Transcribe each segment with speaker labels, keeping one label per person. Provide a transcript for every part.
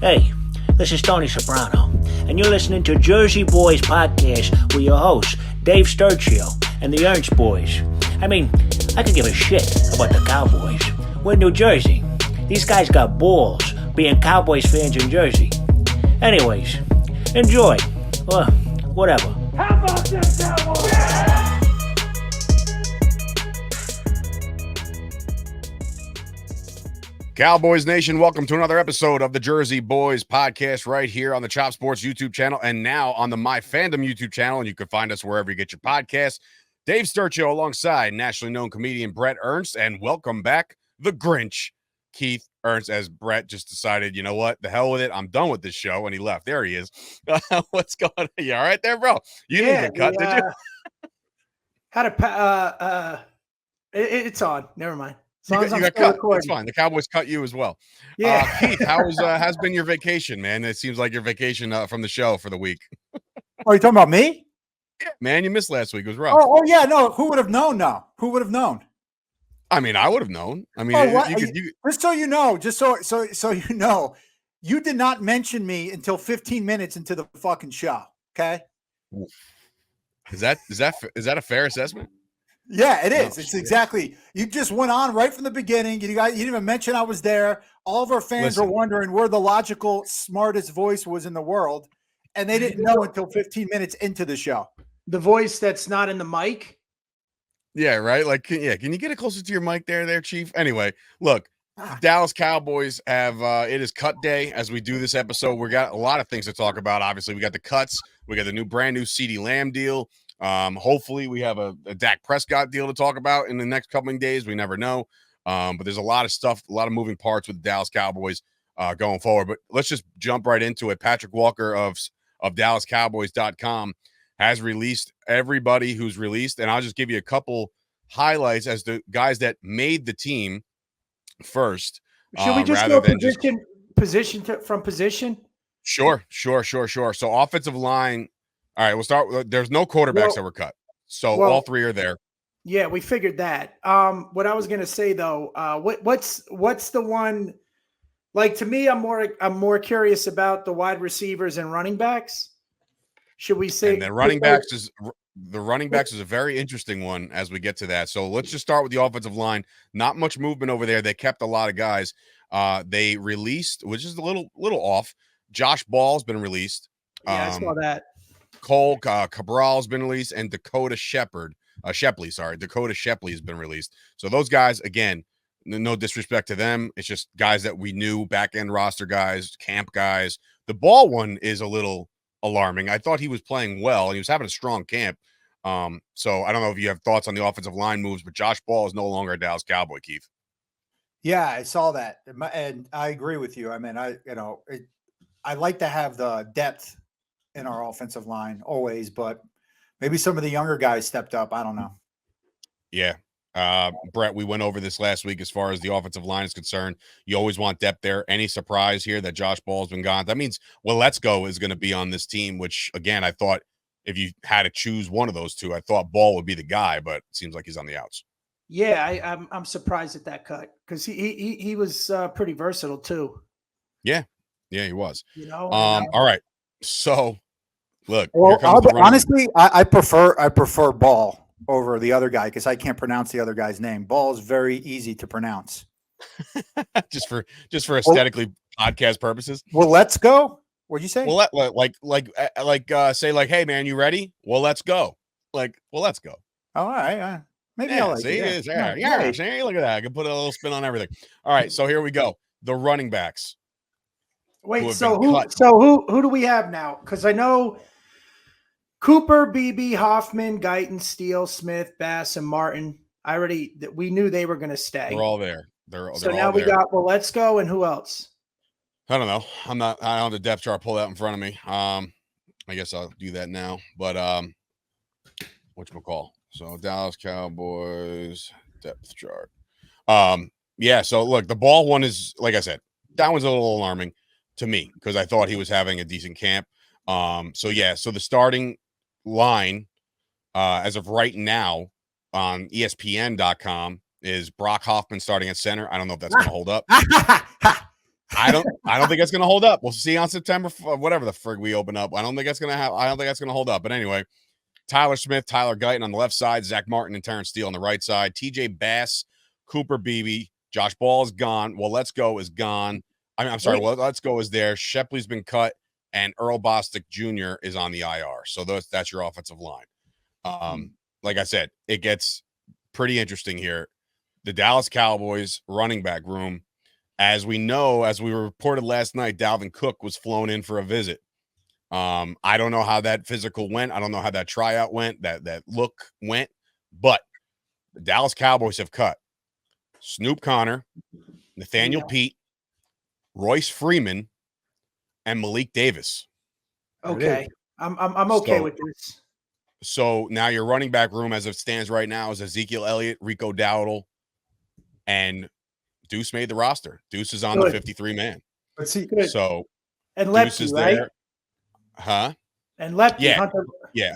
Speaker 1: Hey, this is Tony Soprano, and you're listening to Jersey Boyz Podcast with your hosts, Dave Sturchio and the Ernst Boys. I mean, I could give a shit about the Cowboys. We're in New Jersey. These guys got balls being Cowboys fans in Jersey. Anyways, enjoy. Or whatever.
Speaker 2: How about this, Cowboys? Yeah!
Speaker 3: Cowboys Nation, welcome to another episode of the Jersey Boyz Podcast right here on the Chop Sports YouTube channel and now on the My Fandom YouTube channel, and you can find us wherever you get your podcasts. Dave Sturchio alongside nationally known comedian Bret Ernst, and welcome back, the Grinch, Keith Ernst, as Bret just decided, you know what, the hell with it, I'm done with this show, and he left. There he is. What's going on? You all right there, bro? You didn't get cut, did you?
Speaker 4: It's on. Never mind.
Speaker 3: You got cut. It's fine. The Cowboys cut you as well.
Speaker 4: Yeah.
Speaker 3: Keith, how's been your vacation, man? It seems like your vacation from the show for the week.
Speaker 5: Oh, you talking about me?
Speaker 3: Yeah, man, you missed last week. It was rough.
Speaker 5: Oh yeah, no. Who would have known? No, who would have known?
Speaker 3: I mean, I would have known. I mean,
Speaker 5: just so you know, so you know, you did not mention me until 15 minutes into the fucking show. Okay.
Speaker 3: Is that a fair assessment?
Speaker 5: Yeah, it is.
Speaker 3: Oh,
Speaker 5: it's exactly. You just went on right from the beginning. You didn't even mention I was there. All of our fans are wondering where the logical, smartest voice was in the world, and they didn't know until 15 minutes into the show.
Speaker 4: The voice that's not in the mic.
Speaker 3: Yeah, right. Like, can you get it closer to your mic there, Chief? Anyway, look, Dallas Cowboys have it is cut day as we do this episode. We got a lot of things to talk about. Obviously, we got the cuts. We got the brand new CeeDee Lamb deal. Hopefully we have a Dak Prescott deal to talk about in the next coming days. We never know. But there's a lot of stuff, a lot of moving parts with the Dallas Cowboys going forward. But let's just jump right into it. Patrick Walker of DallasCowboys.com has released everybody who's released. And I'll just give you a couple highlights as the guys that made the team first.
Speaker 4: Should we just go position from position?
Speaker 3: Sure. So offensive line. All right, we'll start with, there's no quarterbacks that were cut. So all three are there.
Speaker 4: Yeah, we figured that. What I was going to say though, what's the one, like, to me, I'm more curious about the wide receivers and running backs. Should we say
Speaker 3: the running backs is a very interesting one as we get to that. So let's just start with the offensive line. Not much movement over there. They kept a lot of guys. They released, which is a little off. Josh Ball's been released.
Speaker 4: Yeah, I saw that.
Speaker 3: Cole Cabral's been released, and Dakota Shepley has been released. So those guys, again, no disrespect to them. It's just guys that we knew, back-end roster guys, camp guys. The Ball one is a little alarming. I thought he was playing well, and he was having a strong camp. So I don't know if you have thoughts on the offensive line moves, but Josh Ball is no longer a Dallas Cowboy, Keith.
Speaker 5: Yeah, I saw that, and I agree with you. I mean, I like to have the depth in our offensive line always, but maybe some of the younger guys stepped up. I don't know.
Speaker 3: Yeah. Bret, we went over this last week as far as the offensive line is concerned. You always want depth there. Any surprise here that Josh Ball's been gone? That means, Let's Go is going to be on this team, which, again, I thought if you had to choose one of those two, I thought Ball would be the guy, but it seems like he's on the outs.
Speaker 4: Yeah, I'm surprised at that cut because he was pretty versatile too.
Speaker 3: Yeah, he was.
Speaker 4: All
Speaker 3: right. So, look.
Speaker 5: Honestly, I prefer Ball over the other guy because I can't pronounce the other guy's name. Ball is very easy to pronounce.
Speaker 3: just for aesthetically podcast purposes.
Speaker 5: Well, let's go. What'd you say?
Speaker 3: Well, say like, hey man, you ready? Well, let's go. Let's go.
Speaker 5: All right. Maybe
Speaker 3: yeah,
Speaker 5: I like
Speaker 3: see,
Speaker 5: it.
Speaker 3: Yeah. See, look at that. I can put a little spin on everything. All right, so here we go. The running backs.
Speaker 4: Wait, so who do we have now? Because I know Cooper, Beebe, Hoffman, Guyton, Steele, Smith, Bass, and Martin. We knew they were going to stay.
Speaker 3: They're all there.
Speaker 4: So now we got Let's Go, and who else?
Speaker 3: I don't know. I don't have the depth chart pulled out in front of me. I guess I'll do that now. But whatchamacall? So Dallas Cowboys depth chart. Yeah. So look, the Ball one is, like I said, that one's a little alarming to me because I thought he was having a decent camp. So the starting line as of right now on ESPN.com is Brock Hoffman starting at center. I don't know if that's going to hold up. I don't think that's going to hold up. We'll see on September, whatever the frig we open up. I don't think that's going to hold up. But anyway, Tyler Smith, Tyler Guyton on the left side, Zach Martin and Terrence Steele on the right side, TJ Bass, Cooper Beebe, Josh Ball is gone. Well, Let's Go is gone. I'm sorry. Well, Let's Go is there. Shepley's been cut, and Earl Bostic Jr. is on the IR. So that's your offensive line. Like I said, it gets pretty interesting here. The Dallas Cowboys running back room, as we know, as we reported last night, Dalvin Cook was flown in for a visit. I don't know how that physical went. I don't know how that tryout went, that look went, but the Dallas Cowboys have cut Snoop Connor, Nathaniel Pete, Royce Freeman, and Malik Davis.
Speaker 4: Okay. I'm okay with this.
Speaker 3: So now your running back room as it stands right now is Ezekiel Elliott, Rico Dowdle, and Deuce made the roster. Deuce is on the 53-man.
Speaker 5: Let's see.
Speaker 3: So
Speaker 4: And
Speaker 3: Deuce
Speaker 4: Lepke,
Speaker 3: is
Speaker 4: right?
Speaker 3: there. Huh?
Speaker 4: And Lepke.
Speaker 3: Yeah.
Speaker 4: Hunter.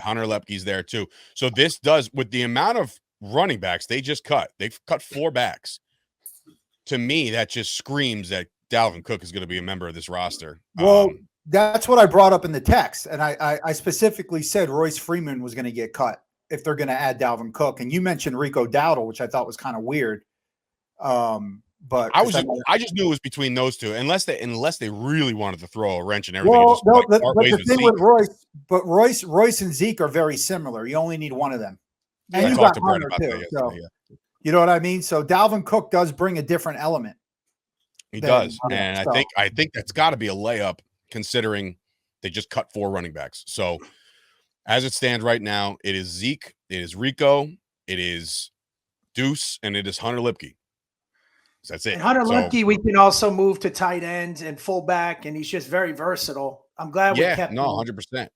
Speaker 3: Hunter Lepke's there too. So this does, with the amount of running backs they've cut 4 backs. To me, that just screams that Dalvin Cook is going to be a member of this roster.
Speaker 5: Well, that's what I brought up in the text. And I specifically said Royce Freeman was going to get cut if they're going to add Dalvin Cook. And you mentioned Rico Dowdle, which I thought was kind of weird. But
Speaker 3: I just knew it was between those two, unless they really wanted to throw a wrench and everything.
Speaker 5: Well, the thing with Royce and Zeke are very similar. You only need one of them, and you got Hunter too. So you know what I mean. So Dalvin Cook does bring a different element.
Speaker 3: He does, and I think that's got to be a layup considering they just cut 4 running backs. So as it stands right now, it is Zeke, it is Rico, it is Deuce, and it is Hunter Lepke. That's it.
Speaker 4: And Hunter Lepke, we can also move to tight ends and fullback, and he's just very versatile. I'm glad we kept him.
Speaker 3: 100%.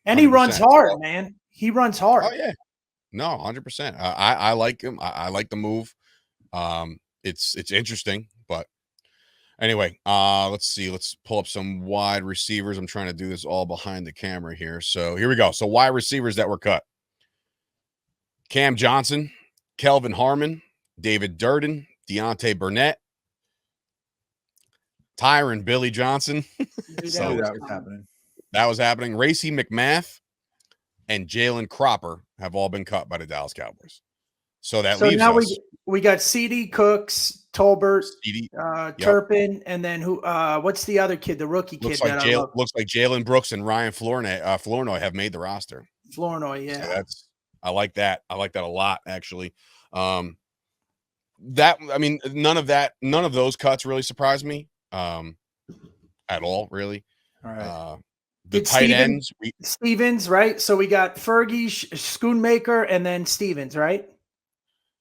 Speaker 4: And he runs hard, man. He runs hard.
Speaker 3: Oh, yeah. No, 100%. I like him. I like the move. It's interesting, but anyway, let's see. Let's pull up some wide receivers. I'm trying to do this all behind the camera here. So here we go. So wide receivers that were cut. Cam Johnson, Kelvin Harmon, David Durden, Deontay Burnett, Tyron Billy Johnson.
Speaker 5: So that was happening.
Speaker 3: That was happening. Racy McMath and Jalen Cropper have all been cut by the Dallas Cowboys. So leaves
Speaker 4: now
Speaker 3: us.
Speaker 4: we got CD Cooks, Tolbert,
Speaker 3: yep.
Speaker 4: Turpin, and then who? What's the other kid? The rookie kid.
Speaker 3: Looks like Jalen Brooks and Ryan Flournoy have made the roster.
Speaker 4: Flournoy, yeah.
Speaker 3: So I like that. I like that a lot, actually. None of those cuts really surprised me at all, really.
Speaker 5: All right.
Speaker 3: The tight ends.
Speaker 4: Stevens, right? So we got Fergie, Schoonmaker, and then Stevens, right?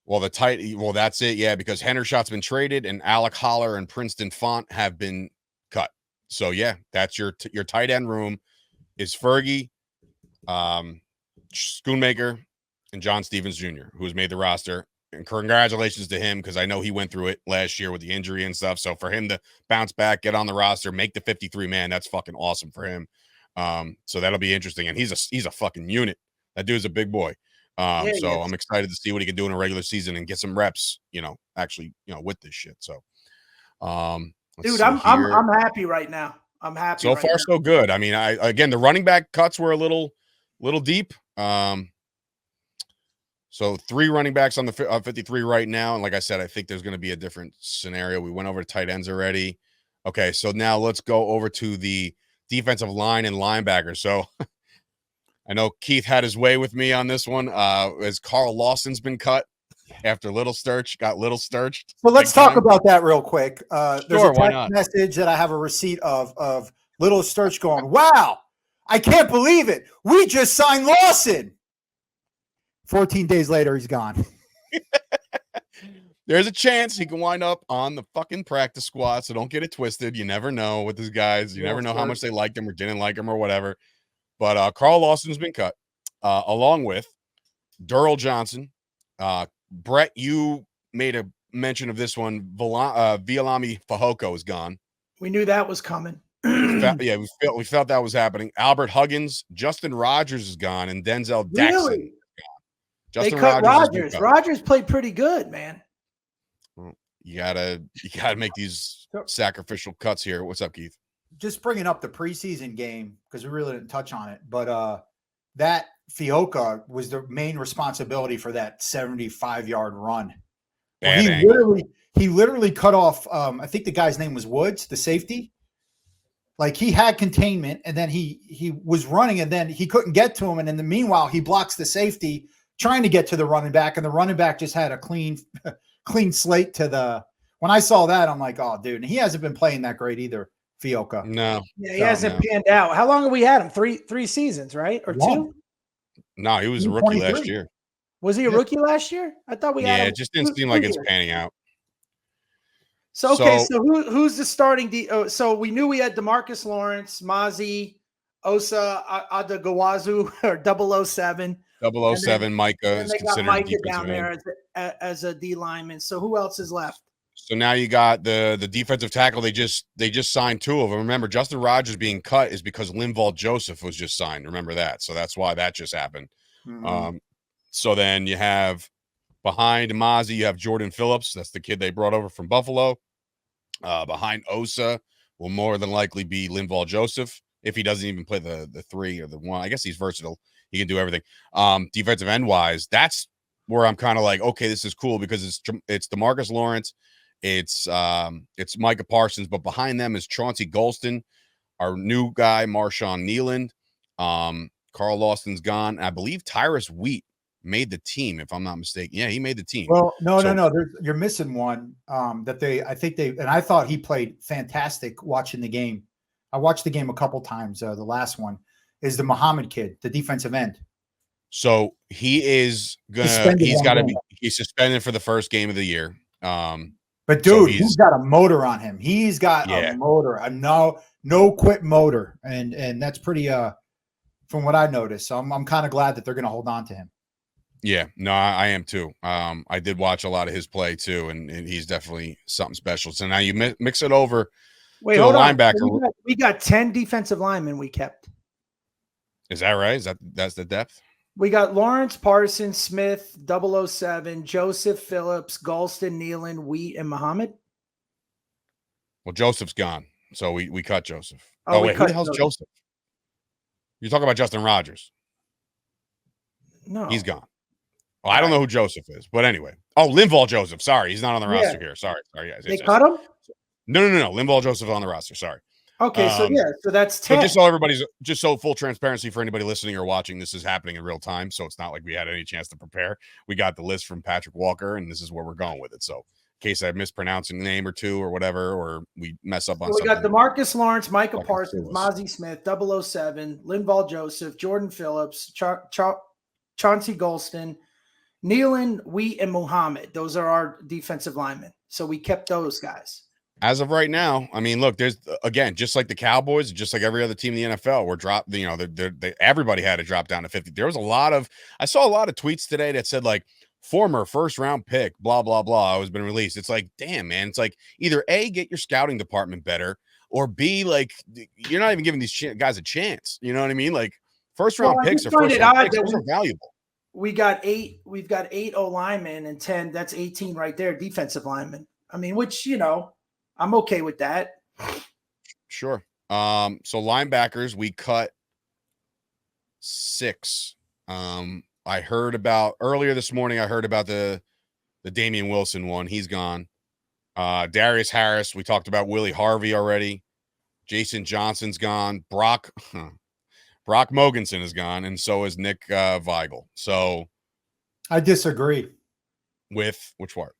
Speaker 3: Well, that's it, yeah, because Hendershot's been traded, and Alec Holler and Princeton Font have been cut. So, yeah, that's your tight end room is Fergie, Schoonmaker, and John Stevens Jr., who has made the roster. And congratulations to him, because I know he went through it last year with the injury and stuff. So for him to bounce back, get on the roster, make the 53-man, that's fucking awesome for him. So that'll be interesting. And he's a fucking unit. That dude's a big boy. So I'm excited to see what he can do in a regular season and get some reps, actually, with this shit. So,
Speaker 4: dude, I'm happy right now. I'm happy.
Speaker 3: So far, so good. I mean, again, the running back cuts were a little deep. So 3 running backs on the 53 right now. And like I said, I think there's going to be a different scenario. We went over to tight ends already. Okay, so now let's go over to the defensive line and linebackers. So I know Keith had his way with me on this one. As Carl Lawson's been cut after Little Sturch got Little Sturched.
Speaker 5: Well, let's talk about that real quick. There's
Speaker 3: Sure,
Speaker 5: a text message that I have a receipt of Little Sturch going, "Wow, I can't believe it. We just signed Lawson." 14 days later, he's gone.
Speaker 3: There's a chance he can wind up on the fucking practice squad, so don't get it twisted. You never know with these guys. You never know how much they liked him or didn't like him or whatever. But Carl Lawson's been cut, along with Durrell Johnson. Brett, you made a mention of this one. Vialami Fehoko is gone.
Speaker 4: We knew that was coming.
Speaker 3: We felt that was happening. Albert Huggins, Justin Rogers is gone, and Denzel Jackson.
Speaker 4: Really? They cut Rogers. Rogers played pretty good, man.
Speaker 3: you gotta make these sacrificial cuts here. What's up, Keith?
Speaker 5: Just bringing up the preseason game because we really didn't touch on it, but that Fioka was the main responsibility for that 75-yard run. Well, he literally cut off. I think the guy's name was Woods, the safety. Like he had containment, and then he was running, and then he couldn't get to him, and in the meanwhile, he blocks the safety trying to get to the running back, and the running back just had a clean slate to the. When I saw that, I'm like, oh, dude, and he hasn't been playing that great either, Fioka.
Speaker 3: No,
Speaker 4: yeah, he hasn't panned out. How long have we had him? Three seasons, right, or two?
Speaker 3: No, he was a rookie last year.
Speaker 4: Was he a rookie last year? I thought we had him.
Speaker 3: Yeah, it just didn't seem like it's panning out.
Speaker 4: So who's the starting? So we knew we had DeMarcus Lawrence, Mazi, Osa Adagawazu, or 007.
Speaker 3: 007, Micah is considered
Speaker 4: Micah down there as a D lineman. So who else is left?
Speaker 3: So now you got the defensive tackle. They just signed two of them. Remember, Justin Rogers being cut is because Linval Joseph was just signed. Remember that. So that's why that just happened. Mm-hmm. So then you have behind Mazi, you have Jordan Phillips. That's the kid they brought over from Buffalo. Behind Osa will more than likely be Linval Joseph if he doesn't even play the 3 or the 1. I guess he's versatile. He can do everything. Defensive end wise, that's where I'm kind of like, okay, this is cool because it's DeMarcus Lawrence, it's Micah Parsons, but behind them is Chauncey Golston, our new guy, Marshawn Nealand. Carl Lawson's gone. I believe Tyrus Wheat made the team, if I'm not mistaken. Yeah, he made the team.
Speaker 5: Well, no. You're missing one and I thought he played fantastic watching the game. I watched the game a couple times. The last one is the Muhammad kid, the defensive end.
Speaker 3: So he's suspended for the first game of the year.
Speaker 5: But dude, he's got a motor on him. He's got a motor, a no quit motor. And that's pretty, from what I noticed. So I'm kind of glad that they're going to hold on to him.
Speaker 3: Yeah, no, I am too. I did watch a lot of his play too, and he's definitely something special. So now you mix it over to the linebacker.
Speaker 4: We got 10 defensive linemen we kept.
Speaker 3: Is that right? That's the depth?
Speaker 4: We got Lawrence, Parsons, Smith, 007, Joseph, Phillips, Golston, Nealand, Wheat, and Muhammad.
Speaker 3: Well, Joseph's gone, so we cut Joseph. Oh wait, who the hell's Joseph? You're talking about Justin Rogers.
Speaker 4: No,
Speaker 3: he's gone. Well, I don't know who Joseph is, but anyway. Oh, Linval Joseph. Sorry, he's not on the roster here. Sorry. Yes,
Speaker 4: they cut him?
Speaker 3: No. Linval Joseph on the roster. Sorry.
Speaker 4: Okay, so that's 10.
Speaker 3: So just so full transparency for anybody listening or watching, this is happening in real time, so it's not like we had any chance to prepare. We got the list from Patrick Walker, and this is where we're going with it. So in case I mispronounce a name or two or whatever, or we mess up on something.
Speaker 4: We got DeMarcus Lawrence, Micah Parsons, Mazi Smith, 007, Linval Joseph, Jordan Phillips, Chauncey Golston, Nealand, Wheat, and Muhammad. Those are our defensive linemen. So we kept those guys.
Speaker 3: As of right now, I mean, look, there's again, just like the Cowboys, just like every other team in the NFL, we're dropped. Everybody had to drop down to 50. There was I saw a lot of tweets today that said like former first round pick, blah blah blah, has been released. It's like, damn, man, it's like either A, get your scouting department better, or B, like you're not even giving these guys a chance. You know what I mean? Like first round picks are first round picks. Those are valuable.
Speaker 4: We've got 8 O linemen and 10. That's 18 right there, defensive linemen. I mean, which I'm okay with that.
Speaker 3: Sure. So linebackers, we cut 6. I heard about earlier this morning. I heard about the Damian Wilson one. He's gone. Darius Harris. We talked about Willie Harvey already. Jason Johnson's gone. Brock Mogensen is gone, and so is Nick Weigel. So
Speaker 5: I disagree.
Speaker 3: With which part?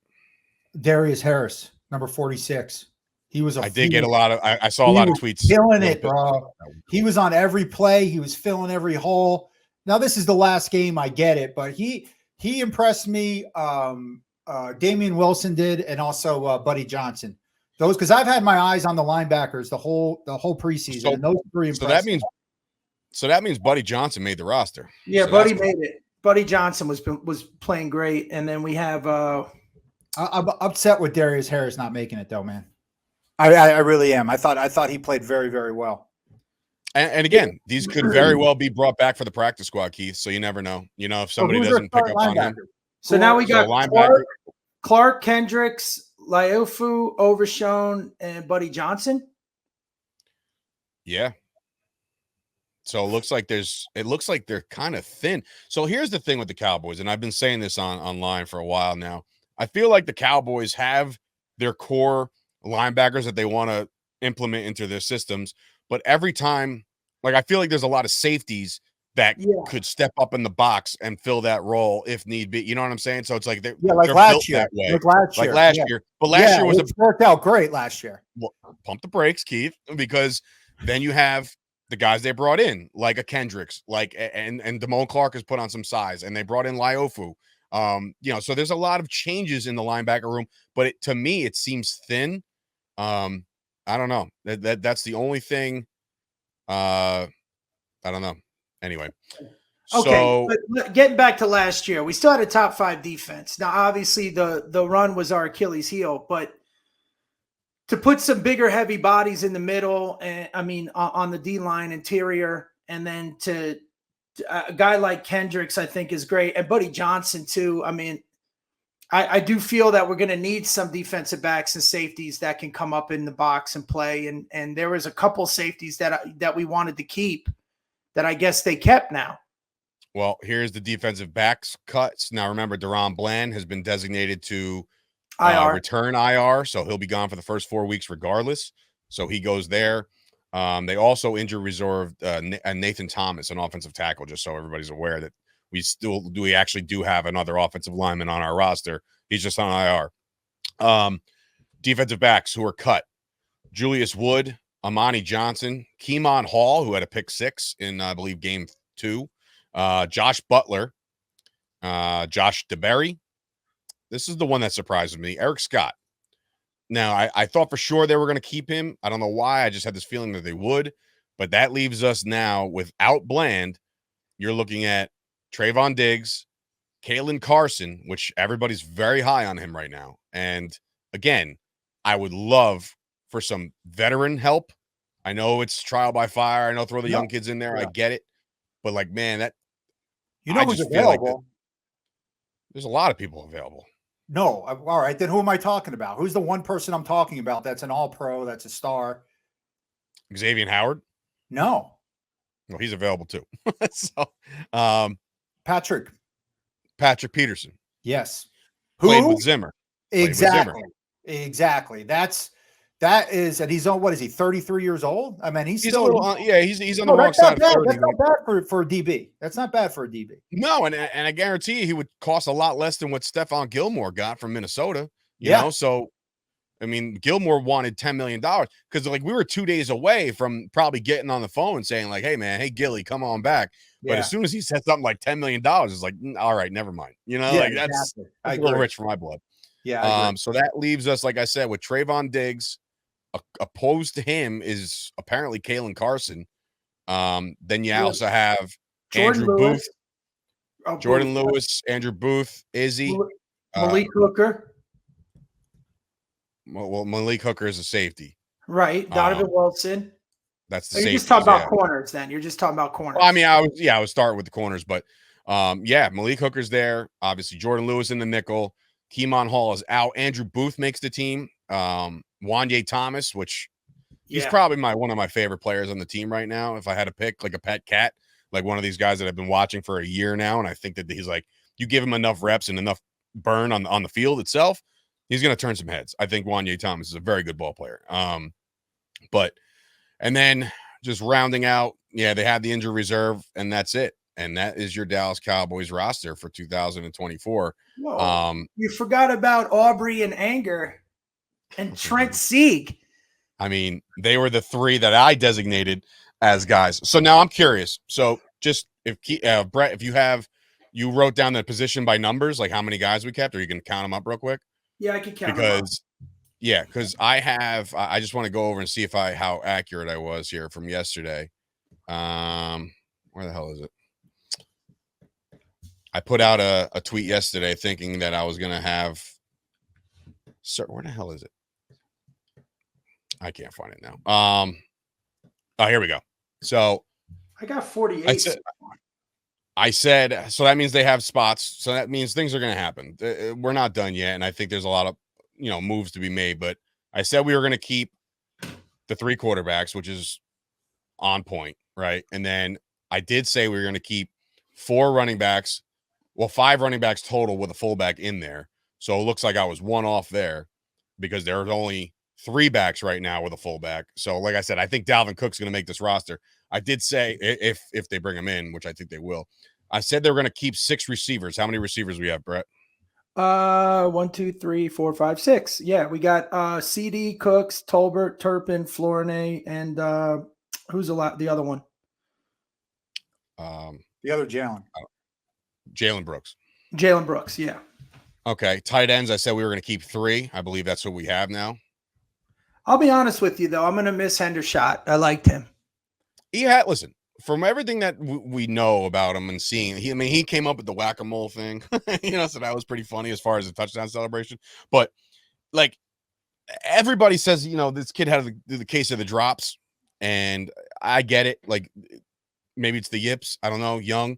Speaker 5: Darius Harris, number 46. He was.
Speaker 3: I did get a lot of. I saw a lot of tweets.
Speaker 5: Killing it, bro. He was on every play. He was filling every hole. Now this is the last game. I get it, but he impressed me. Damian Wilson did, and also Buddy Johnson. Those because I've had my eyes on the linebackers the whole preseason. And those 3 impressed.
Speaker 3: So that means Buddy Johnson made the roster.
Speaker 4: Yeah, so Buddy made it. Buddy Johnson was playing great, and then we have.
Speaker 5: I'm upset with Darius Harris not making it though, man. I really am. I thought he played very, very well.
Speaker 3: And again, these could very well be brought back for the practice squad, Keith. So you never know. If somebody doesn't pick up on him.
Speaker 4: So now we got Clark Kendricks, Lyofu, Overshown, and Buddy Johnson.
Speaker 3: Yeah. So it looks like they're kind of thin. So here's the thing with the Cowboys, and I've been saying this online for a while now. I feel like the Cowboys have their core linebackers that they want to implement into their systems, but every time, like, I feel like there's a lot of safeties that could step up in the box and fill that role if need be. You know what I'm saying? So it's like they're
Speaker 5: last
Speaker 3: built
Speaker 5: year.
Speaker 3: that way.
Speaker 5: Like last year.
Speaker 3: But last year
Speaker 5: it worked out great last year.
Speaker 3: Well, pump the brakes, Keith, because then you have the guys they brought in, like a Kendricks, like and Damone Clark has put on some size, and they brought in Lyofu. So there's a lot of changes in the linebacker room, but to me, it seems thin. I don't know. That's the only thing. I don't know. Anyway.
Speaker 4: Okay,
Speaker 3: So,
Speaker 4: but getting back to last year, we still had a top 5 defense. Now, obviously, the run was our Achilles heel, but to put some bigger, heavy bodies in the middle, and on the D line interior, and then to a guy like Kendricks, I think is great, and Buddy Johnson too. I mean, I do feel that we're going to need some defensive backs and safeties that can come up in the box and play. And there was a couple safeties that we wanted to keep that I guess they kept now.
Speaker 3: Well, here's the defensive backs cuts. Now, remember, Deron Bland has been designated to return IR, so he'll be gone for the first 4 weeks regardless. So he goes there. They also injured reserve Nathan Thomas, an offensive tackle, just so everybody's aware that we actually do have another offensive lineman on our roster. He's just on IR. Defensive backs who are cut: Julius Wood, Amani Johnson, Keemon Hall, who had a pick 6 in, I believe, game 2. Josh Butler, Josh DeBerry. This is the one that surprises me. Eric Scott. Now, I thought for sure they were going to keep him. I don't know why. I just had this feeling that they would. But that leaves us now without Bland. You're looking at Trayvon Diggs, Kalen Carson, which everybody's very high on him right now. And again, I would love for some veteran help. I know it's trial by fire. I know throw the young kids in there. I get it. But like, man, that
Speaker 5: who's available?
Speaker 3: There's a lot of people available.
Speaker 5: No. All right. Then who am I talking about? Who's the one person I'm talking about that's an all-pro, that's a star?
Speaker 3: Xavier Howard?
Speaker 5: No.
Speaker 3: Well, he's available too. So,
Speaker 5: Patrick
Speaker 3: Peterson.
Speaker 5: Yes.
Speaker 3: Played with Zimmer.
Speaker 5: Exactly. That is, and he's on, what is he, 33 years old? I mean, he's still,
Speaker 3: a little, he's on the wrong side of 30.
Speaker 5: That's not bad for a DB. That's not bad for a DB.
Speaker 3: No, and I guarantee you he would cost a lot less than what Stephon Gilmore got from Minnesota. You know, so I mean, Gilmore wanted $10 million because like we were 2 days away from probably getting on the phone and saying like, hey man, hey Gilly, come on back. But as soon as he said something like $10 million, it's like, all right, never mind. You know, like that's a little rich for my blood.
Speaker 5: Yeah.
Speaker 3: So that leaves us, like I said, with Trayvon Diggs. Opposed to him is apparently Kalen Carson. Then you also have Andrew Booth, Jordan Lewis, Andrew Booth, Izzy,
Speaker 4: Malik Hooker.
Speaker 3: Well, Malik Hooker is a safety,
Speaker 4: right? Donovan Wilson.
Speaker 3: That's the.
Speaker 4: You're just talking about corners. Then you're just talking about corners.
Speaker 3: Well, I mean, I was starting with the corners, but Malik Hooker's there. Obviously, Jordan Lewis in the nickel. Keemon Hall is out. Andrew Booth makes the team. Wanye Thomas, which he's probably one of my favorite players on the team right now. If I had to pick like a pet cat, like one of these guys that I've been watching for a year now, and I think that he's like, you give him enough reps and enough burn on the field itself, he's going to turn some heads. I think Wanye Thomas is a very good ball player. And then just rounding out, they had the injury reserve, and that's it. And that is your Dallas Cowboys roster for 2024.
Speaker 4: Whoa. You forgot about Aubrey and Anger. And Trent Sieg.
Speaker 3: I mean, they were the 3 that I designated as guys. So now I'm curious. So just if Brett, if you wrote down the position by numbers, like how many guys we kept, or you can count them up real quick.
Speaker 4: Yeah, I can count them up.
Speaker 3: Because I just want to go over and see how accurate I was here from yesterday. Where the hell is it? I put out a tweet yesterday thinking that I was going to have. Sir, where the hell is it? I can't find it now. Oh, here we go. So
Speaker 4: I got 48.
Speaker 3: I said, so that means they have spots. So that means things are going to happen. We're not done yet. And I think there's a lot of moves to be made. But I said we were going to keep the 3 quarterbacks, which is on point, right? And then I did say we were going to keep 4 running backs, 5 running backs total with a fullback in there. So it looks like I was 1 off there because there's only 3 backs right now with a fullback. So like I said, I think Dalvin Cook's going to make this roster. I did say if they bring him in, which I think they will. I said they were going to keep 6 receivers. How many receivers we have, Brett?
Speaker 4: 1, 2, 3, 4, 5, 6. Yeah, we got CeeDee, Cooks, Tolbert, Turpin, Flournoy, and who's the other one?
Speaker 5: The other
Speaker 3: Jalen Brooks.
Speaker 4: Jalen Brooks, yeah.
Speaker 3: Okay. Tight ends, I said we were going to keep 3. I believe that's what we have now.
Speaker 4: I'll be honest with you, though. I'm going to miss Hendershot. I liked him.
Speaker 3: Listen, from everything that we know about him and seeing, he came up with the whack-a-mole thing, so that was pretty funny as far as the touchdown celebration. But like everybody says, this kid had the case of the drops, and I get it. Like maybe it's the yips, I don't know, young,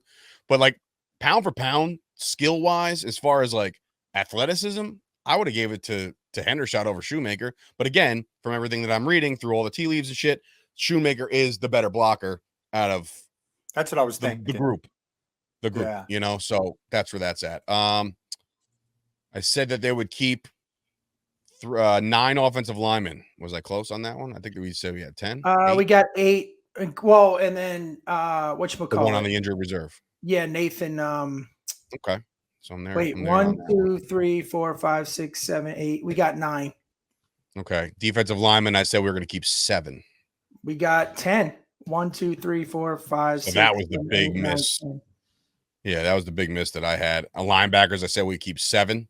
Speaker 3: but like pound for pound, skill-wise, as far as like athleticism, I would have gave it to Hendershot over Shoemaker. But again, from everything that I'm reading through all the tea leaves and shit, Shoemaker is the better blocker out of
Speaker 5: that's what I was thinking.
Speaker 3: The group, yeah. So that's where that's at. I said that they would keep 9 offensive linemen. Was I close on that one? I think we said we had 10.
Speaker 4: We got 8. Well, and then whatchamacallit?
Speaker 3: The one on the injured reserve.
Speaker 4: Yeah, Nathan.
Speaker 3: Okay. So I'm there.
Speaker 4: Wait, 1, 2, 3, 4, 5, 6, 7, 8. We got 9.
Speaker 3: Okay. Defensive linemen, I said we were going to keep 7.
Speaker 4: We got 10. 1, 2, 3, 4, 5,
Speaker 3: so
Speaker 4: 6.
Speaker 3: That was the big miss. 9, yeah, that was the big miss that I had. Linebackers, I said we keep 7.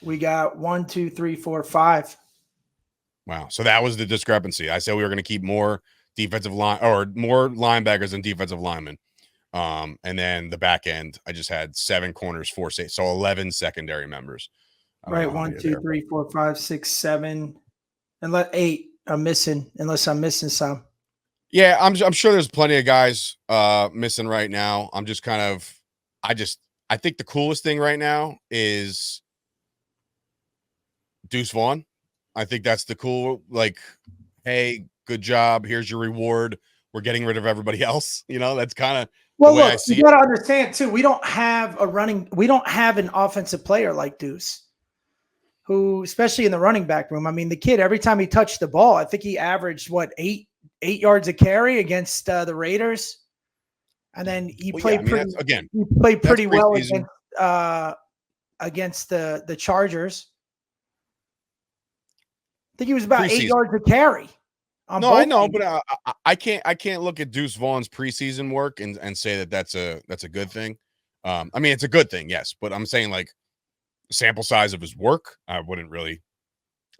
Speaker 4: We got 1, 2, 3, 4, 5.
Speaker 3: Wow. So that was the discrepancy. I said we were going to keep more defensive line or more linebackers than defensive linemen. And then the back end, I just had 7 corners, 4 safety, so 11 secondary members.
Speaker 4: Right, 1, 2, 3, 4, 5, 6, 7, and 8. I'm missing, unless I'm missing some.
Speaker 3: Yeah, I'm sure there's plenty of guys missing right now. I'm just kind of, I think the coolest thing right now is Deuce Vaughn. I think that's the cool, like, hey, good job. Here's your reward. We're getting rid of everybody else. That's kind of
Speaker 4: the way I see it. You got to understand too. We don't have an offensive player like Deuce, who, especially in the running back room. I mean, the kid, every time he touched the ball, I think he averaged 8 yards a carry against the Raiders, and then he played pretty well against the Chargers. I think he was about 8 yards a carry.
Speaker 3: No, I know, but I can't look at Deuce Vaughn's preseason work and say that that's a good thing. I mean, it's a good thing, yes, but I'm saying like sample size of his work, I wouldn't really.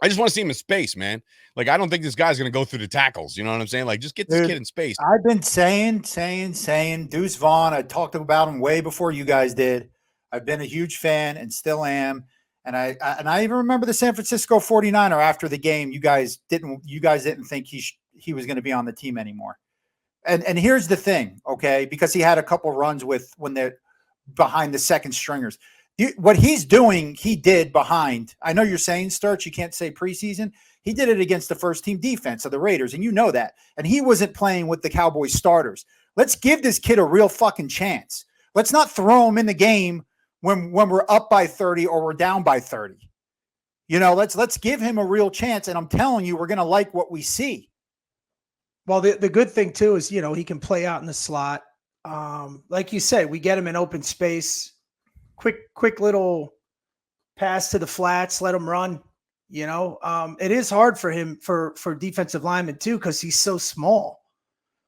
Speaker 3: I just want to see him in space, man. Like, I don't think this guy's going to go through the tackles. You know what I'm saying? Like, just get this kid in space.
Speaker 5: I've been saying Deuce Vaughn. I talked about him way before you guys did. I've been a huge fan and still am. And I even remember the San Francisco 49er after the game. You guys didn't think he was going to be on the team anymore. And here's the thing, okay? Because he had a couple runs when they're behind the second stringers. What he's doing, he did behind. I know you're saying, Sturch, you can't say preseason. He did it against the first team defense of the Raiders, and you know that. And he wasn't playing with the Cowboys starters. Let's give this kid a real fucking chance. Let's not throw him in the game when we're up by 30 or we're down by 30. Let's give him a real chance. And I'm telling you, we're going to like what we see.
Speaker 4: Well, the good thing too is, he can play out in the slot. Like you said, we get him in open space. Quick little pass to the flats, let him run. It is hard for him for defensive linemen too, because he's so small.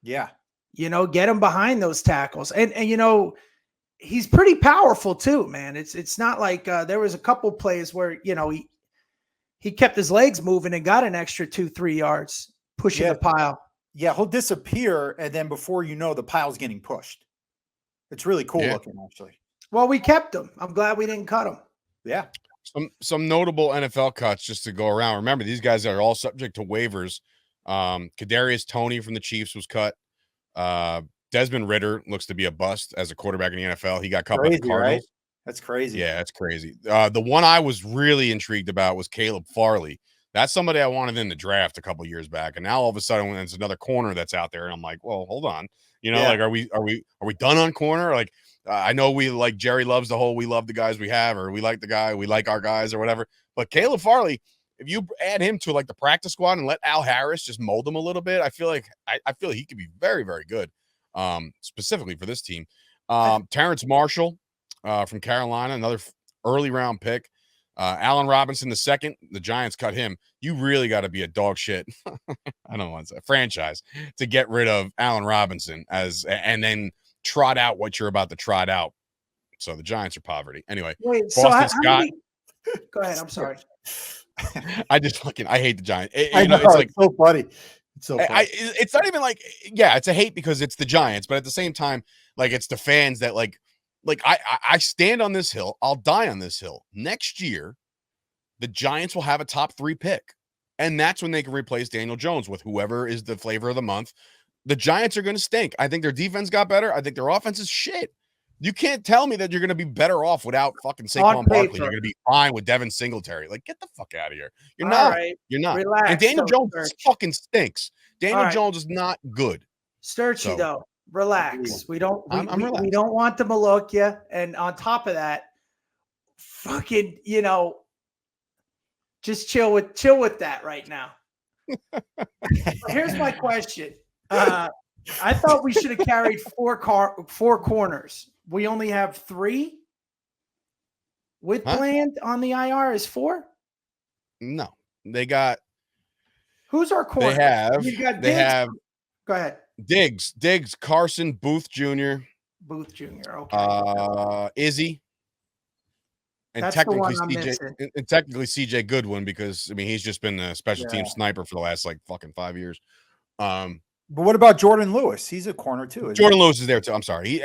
Speaker 5: Yeah.
Speaker 4: Get him behind those tackles. And he's pretty powerful too, man. It's not like there was a couple plays where, he kept his legs moving and got an extra 2-3 yards pushing the pile.
Speaker 5: Yeah, he'll disappear, and then before you know, the pile's getting pushed. It's really cool looking, actually.
Speaker 4: Well, we kept him. I'm glad we didn't cut him.
Speaker 5: Yeah.
Speaker 3: Some notable NFL cuts just to go around. Remember, these guys are all subject to waivers. Kadarius Toney from the Chiefs was cut. Desmond Ridder looks to be a bust as a quarterback in the NFL. He got cut by the Cardinals.
Speaker 5: That's crazy.
Speaker 3: Yeah, that's crazy. The one I was really intrigued about was Caleb Farley. That's somebody I wanted in the draft a couple years back, and now all of a sudden, when there's another corner that's out there, and I'm like, well, hold on, like, are we done on corner? Like, I know we like Jerry loves the whole we love the guys we have, or we like the guy, we like our guys, or whatever. But Caleb Farley, if you add him to like the practice squad and let Al Harris just mold him a little bit, I feel like he could be very, very good, specifically for this team. Terrence Marshall from Carolina, another early round pick. Allen Robinson, the second, the Giants cut him. You really got to be a dog shit. I don't want to say franchise to get rid of Allen Robinson and then trot out what you're about to trot out. So the Giants are poverty. Anyway,
Speaker 4: Wait,
Speaker 3: Boston Scott.
Speaker 4: Go ahead. I'm sorry.
Speaker 3: I hate the Giants.
Speaker 5: It's like so funny. It's so funny.
Speaker 3: It's not even like, it's a hate because it's the Giants, but at the same time, like, it's the fans that like I stand on this hill. I'll die on this hill. Next year, the Giants will have a top 3 pick. And that's when they can replace Daniel Jones with whoever is the flavor of the month. The Giants are going to stink. I think their defense got better. I think their offense is shit. You can't tell me that you're going to be better off without fucking Saquon Barkley. You're going to be fine with Devin Singletary. Like, get the fuck out of here. You're not. Right. You're not.
Speaker 4: Relax,
Speaker 3: and Daniel Jones fucking stinks. Daniel Jones is not good.
Speaker 4: Sturchie, though. Relax. We don't want them to look you. And on top of that, fucking, just chill with that right now. Here's my question. I thought we should have carried 4 corners. We only have 3 with Bland on the IR is 4.
Speaker 3: No, they got.
Speaker 4: Who's our corner?
Speaker 3: They have.
Speaker 4: Go ahead.
Speaker 3: Diggs, Carson, Booth Jr.
Speaker 4: Okay.
Speaker 3: Izzy. And
Speaker 4: That's
Speaker 3: technically CJ Goodwin, because he's just been a special team sniper for the last like fucking 5 years.
Speaker 5: But what about Jordan Lewis? He's a corner too.
Speaker 3: Jordan Lewis is there too. I'm sorry.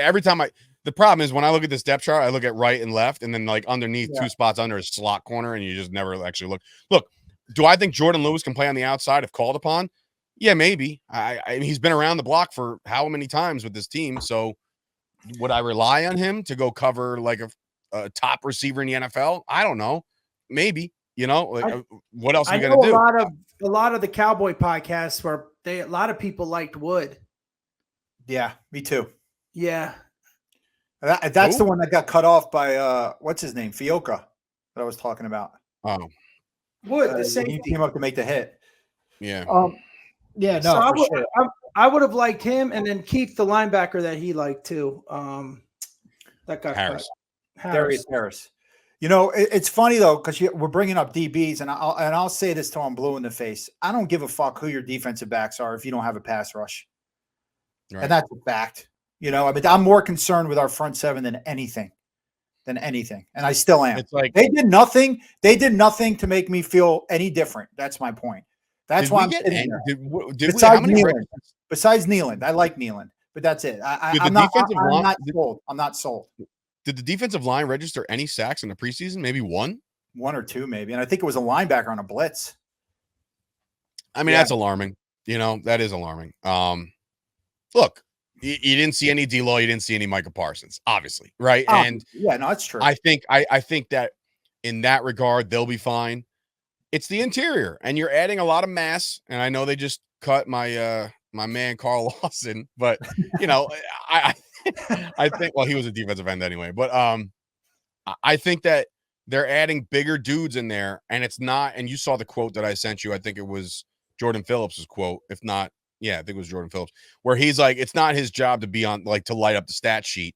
Speaker 3: The problem is when I look at this depth chart, I look at right and left, and then like underneath 2 spots under is slot corner, and you just never actually look. Look, do I think Jordan Lewis can play on the outside if called upon? Yeah, maybe. He's been around the block for how many times with this team. So would I rely on him to go cover like a top receiver in the NFL? I don't know. Maybe. What else are we going to do?
Speaker 4: A lot of the Cowboy podcasts where a lot of people liked Wood.
Speaker 5: Yeah, me too.
Speaker 4: Yeah.
Speaker 5: That's the one that got cut off by what's his name? Fioka that I was talking about.
Speaker 3: Oh.
Speaker 4: Wood, the same.
Speaker 5: He came up to make the hit.
Speaker 3: Yeah.
Speaker 5: Yeah, no,
Speaker 4: so I would have liked him, and then Keith, the linebacker that he liked too. That got
Speaker 3: Harris.
Speaker 5: Darius Harris. It's funny though, because we're bringing up DBs, and I'll say this till I'm blue in the face. I don't give a fuck who your defensive backs are if you don't have a pass rush, and that's a fact. I'm more concerned with our front 7 than anything, and I still am.
Speaker 3: It's like
Speaker 5: they did nothing. They did nothing to make me feel any different. That's my point. That's why I'm sitting here. Besides Nealand, I like Nealand, but that's it. I'm not sold.
Speaker 3: Did the defensive line register any sacks in the preseason? Maybe 1
Speaker 5: or 2, maybe. And I think it was a linebacker on a blitz.
Speaker 3: That's alarming. That is alarming. Look, you didn't see any D-Law. You didn't see any Micah Parsons, obviously. Right. And
Speaker 5: that's true.
Speaker 3: I think that in that regard, they'll be fine. It's the interior, and you're adding a lot of mass. And I know they just cut my man Carl Lawson, but I think he was a defensive end anyway. But I think that they're adding bigger dudes in there, and it's not. And you saw the quote that I sent you. I think it was Jordan Phillips' quote. If not, I think it was Jordan Phillips, where he's like, it's not his job to be on to light up the stat sheet.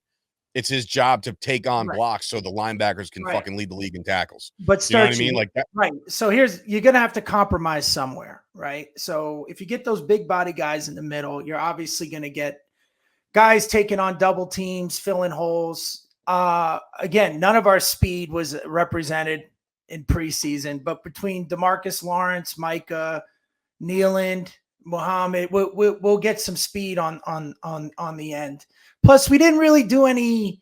Speaker 3: It's his job to take on blocks so the linebackers can fucking lead the league in tackles.
Speaker 4: But
Speaker 3: you know what I mean? Like that.
Speaker 4: Right. So you're going to have to compromise somewhere, right? So if you get those big body guys in the middle, you're obviously going to get guys taking on double teams, filling holes. Again, none of our speed was represented in preseason, but between DeMarcus Lawrence, Micah, Nealand, Muhammad, we'll get some speed on the end. Plus, we didn't really do any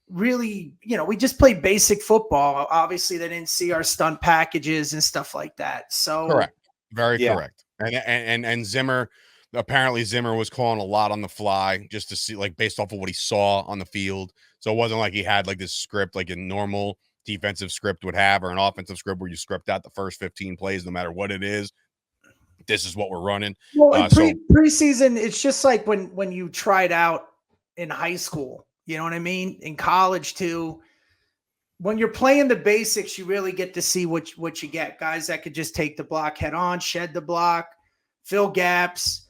Speaker 4: we just played basic football. Obviously, they didn't see our stunt packages and stuff like that. So
Speaker 3: correct. Very correct. And Zimmer apparently Zimmer was calling a lot on the fly just to see, like, based off of what he saw on the field. So it wasn't like he had like this script like a normal defensive script would have, or an offensive script where you script out the first 15 plays no matter what it is. This is what we're running.
Speaker 4: Well, in preseason, it's just like when you tried out in high school. You know what I mean? In college too. When you're playing the basics, you really get to see what you get. Guys that could just take the block head on, shed the block, fill gaps.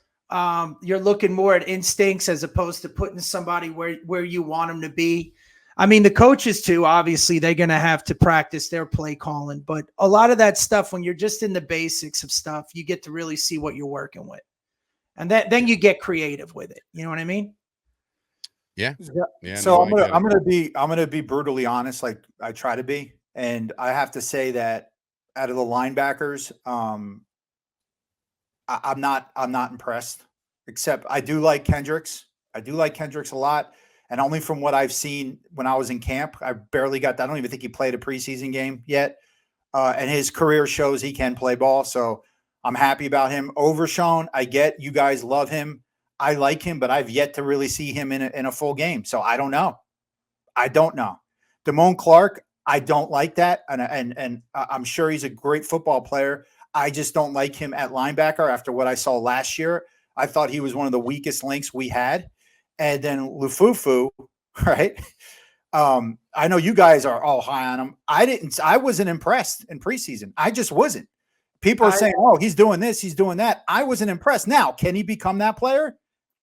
Speaker 4: You're looking more at instincts as opposed to putting somebody where you want them to be. I mean, the coaches too, obviously, they're going to have to practice their play calling. But a lot of that stuff, when you're just in the basics of stuff, you get to really see what you're working with. And then you get creative with it. You know what I mean?
Speaker 3: Yeah.
Speaker 5: So I'm gonna be brutally honest, like I try to be, and I have to say that out of the linebackers, I'm not impressed. Except I do like Kendricks. I do like Kendricks a lot, and only from what I've seen when I was in camp, I barely got. I don't even think he played a preseason game yet, and his career shows he can play ball. So I'm happy about him. Overshown, I get you guys love him. I like him, but I've yet to really see him in a full game. So I don't know. Damone Clark, I don't like that. And I'm sure he's a great football player. I just don't like him at linebacker after what I saw last year. I thought he was one of the weakest links we had. And then Lufufu, right? I know you guys are all high on him. I wasn't impressed in preseason. I just wasn't. People are saying, oh, he's doing this, he's doing that. I wasn't impressed. Now, can he become that player?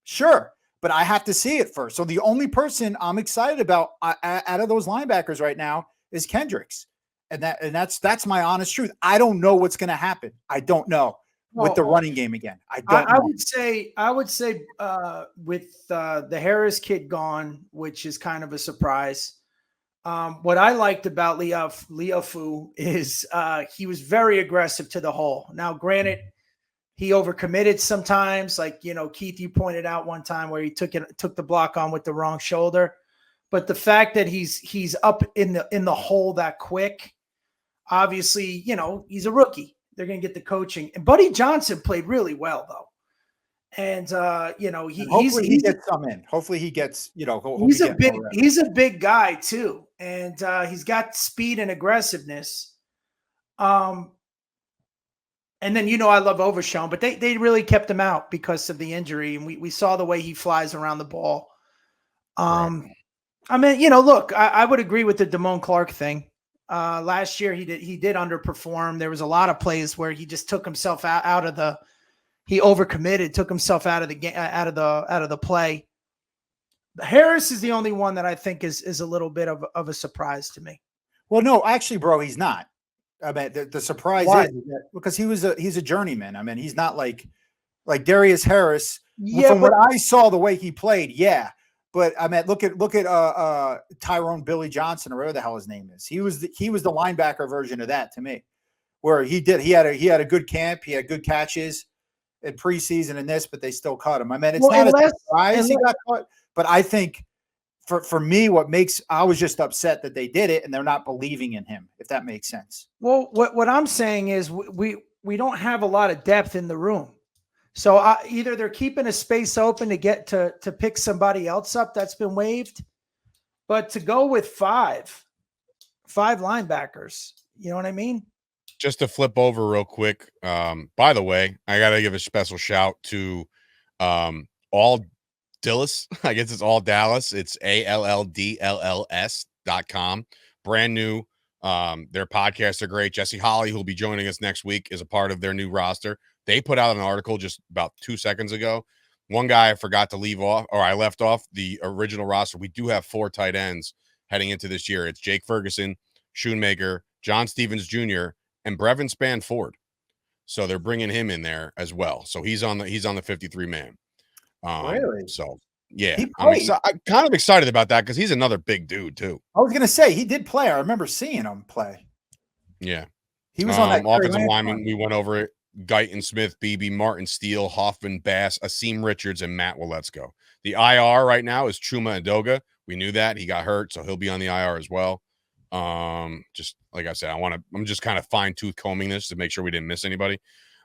Speaker 5: Sure, but I have to see it first. So the only person I'm excited about out of those linebackers right now is Kendricks, and that's my honest truth. I don't know what's going to happen. I don't know with the running game again. I
Speaker 4: would say with the Harris kid gone, which is kind of a surprise. What I liked about Leofu is he was very aggressive to the hole. Now, granted, he overcommitted sometimes, like, Keith, you pointed out one time where he took the block on with the wrong shoulder. But the fact that he's up in the hole that quick, obviously, he's a rookie. They're going to get the coaching. And Buddy Johnson played really well, though. And
Speaker 5: hopefully he gets some in. Hopefully he gets,
Speaker 4: he's a big guy too, and he's got speed and aggressiveness. And then I love Overshown, but they really kept him out because of the injury, and we saw the way he flies around the ball. Right. I mean, look, I would agree with the Damone Clark thing. Last year he did underperform. There was a lot of plays where he just took himself out of the. He overcommitted, took himself out of the game, out of the play. Harris is the only one that I think is a little bit of a surprise to me.
Speaker 5: Well, no, actually, bro, he's not. I mean, the surprise is because he's a journeyman. I mean, he's not like Darius Harris. Yeah, from what I saw, the way he played, yeah. But I mean, look at Tyrone Billy Johnson, or whatever the hell his name is. He was the linebacker version of that to me, where he had a good camp, he had good catches in preseason and this, but they still cut him. I mean, it's not a surprise he got caught, but I think for me, I was just upset that they did it and they're not believing in him, if that makes sense.
Speaker 4: Well, what I'm saying is we don't have a lot of depth in the room. So either they're keeping a space open to get to pick somebody else up that's been waived, but to go with five linebackers, you know what I mean?
Speaker 3: Just to flip over real quick. By the way, I got to give a special shout to all Dallas. I guess it's all Dallas. It's ALLDLLS.com. Brand new. Their podcasts are great. Jesse Holly, who'll be joining us next week, is a part of their new roster. They put out an article just about 2 seconds ago. One guy I forgot to leave off, or I left off the original roster. We do have 4 tight ends heading into this year. It's Jake Ferguson, Schoonmaker, John Stevens Jr., and Brevin Spann-Ford. So they're bringing him in there as well. So he's on the 53-man.
Speaker 5: Really?
Speaker 3: So yeah, I'm kind of excited about that because he's another big dude too.
Speaker 5: I was gonna say he did play. I remember seeing him play.
Speaker 3: Yeah,
Speaker 5: he was on that
Speaker 3: offensive lineman. We went over it. Guyton Smith, Beebe, Martin Steele, Hoffman, Bass, Asim Richards, and Matt Waletzko. The IR right now is Chuma Edoga. We knew that he got hurt, so he'll be on the IR as well. Just like I said, I'm just kind of fine-tooth combing this to make sure we didn't miss anybody.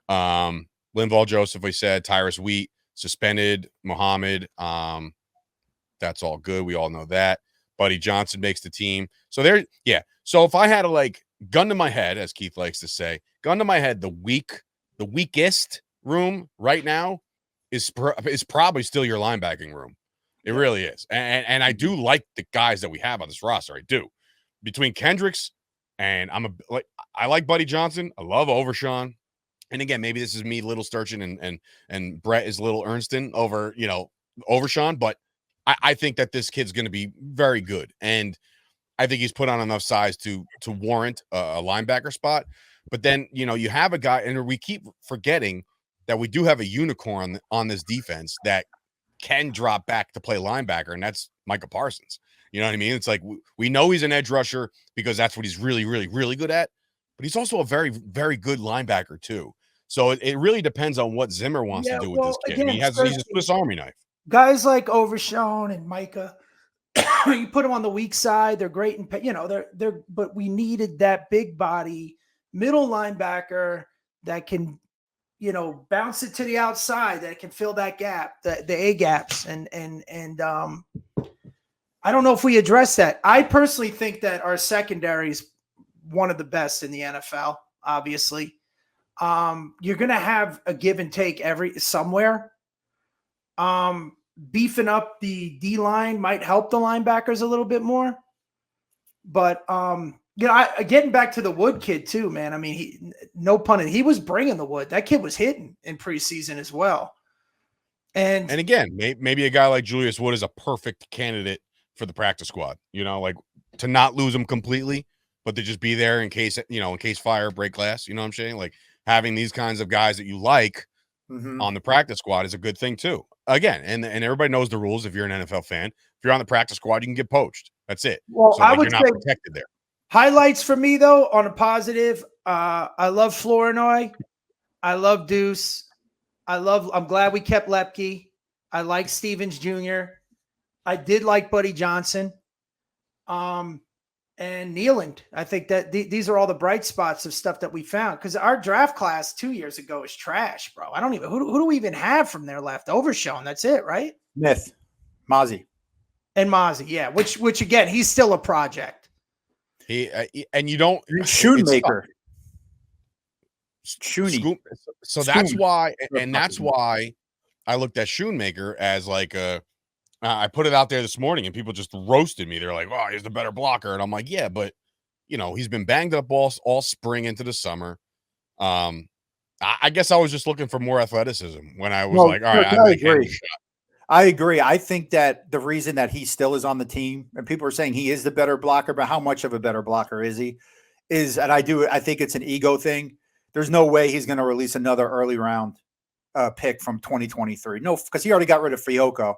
Speaker 3: Linval Joseph, we said, Tyrus Wheat, suspended Muhammad. That's all good. We all know that. Buddy Johnson makes the team. So there, yeah. So if I had a gun to my head, as Keith likes to say, gun to my head, the weakest room right now is probably still your linebacking room. It really is. And I do like the guys that we have on this roster. I do. Between Kendricks and I like Buddy Johnson. I love Overshawn. And again, maybe this is me, little Sturchin, and Bret is little Ernston over, Overshawn, but I think that this kid's going to be very good. And I think he's put on enough size to warrant a linebacker spot. But then, you have a guy, and we keep forgetting that we do have a unicorn on this defense that can drop back to play linebacker, and that's Micah Parsons. You know what I mean? It's like we know he's an edge rusher because that's what he's really, really, really good at. But he's also a very, very good linebacker too. So it really depends on what Zimmer wants to do with this kid. Again, he's a Swiss Army knife.
Speaker 4: Guys like Overshawn and Micah, you put them on the weak side. They're great, and they're. But we needed that big body middle linebacker that can, bounce it to the outside, that can fill that gap, the A gaps, and I don't know if we address that. I personally think that our secondary is one of the best in the NFL. Obviously, you're going to have a give and take somewhere. Beefing up the D line might help the linebackers a little bit more, but getting back to the Wood kid too, man. I mean, no pun intended, he was bringing the wood. That kid was hitting in preseason as well. And
Speaker 3: again, maybe a guy like Julius Wood is a perfect candidate for the practice squad. To not lose him completely, but to just be there in case fire, break glass. You know what I'm saying? Like having these kinds of guys that you like on the practice squad is a good thing too. Again, and everybody knows the rules. If you're an NFL fan, if you're on the practice squad, you can get poached. That's it.
Speaker 4: Well,
Speaker 3: so you're not protected there.
Speaker 4: Highlights for me though, on a positive, I love Flournoy. I love Deuce. I'm glad we kept Lepke. I like Stevens Jr. I did like Buddy Johnson. And Nealand. I think that these are all the bright spots of stuff that we found, because our draft class 2 years ago is trash, bro. I don't even who do we even have from there left? Overshawn, that's it, right?
Speaker 5: Smith, Mozzie,
Speaker 4: yeah. Which again, he's still a project.
Speaker 3: And you don't
Speaker 5: Shoemaker.
Speaker 3: So that's why, and that's why I looked at Shoemaker as like a. I put it out there this morning, and people just roasted me. They're like, "Oh, he's the better blocker," and I'm like, "Yeah, but he's been banged up all spring into the summer." I guess I was just looking for more athleticism when I was all right,
Speaker 5: I agree. I agree. I think that the reason that he still is on the team, and people are saying he is the better blocker, but how much of a better blocker is he? And I think it's an ego thing. There's no way he's going to release another early round pick from 2023. No, because he already got rid of Fiocco.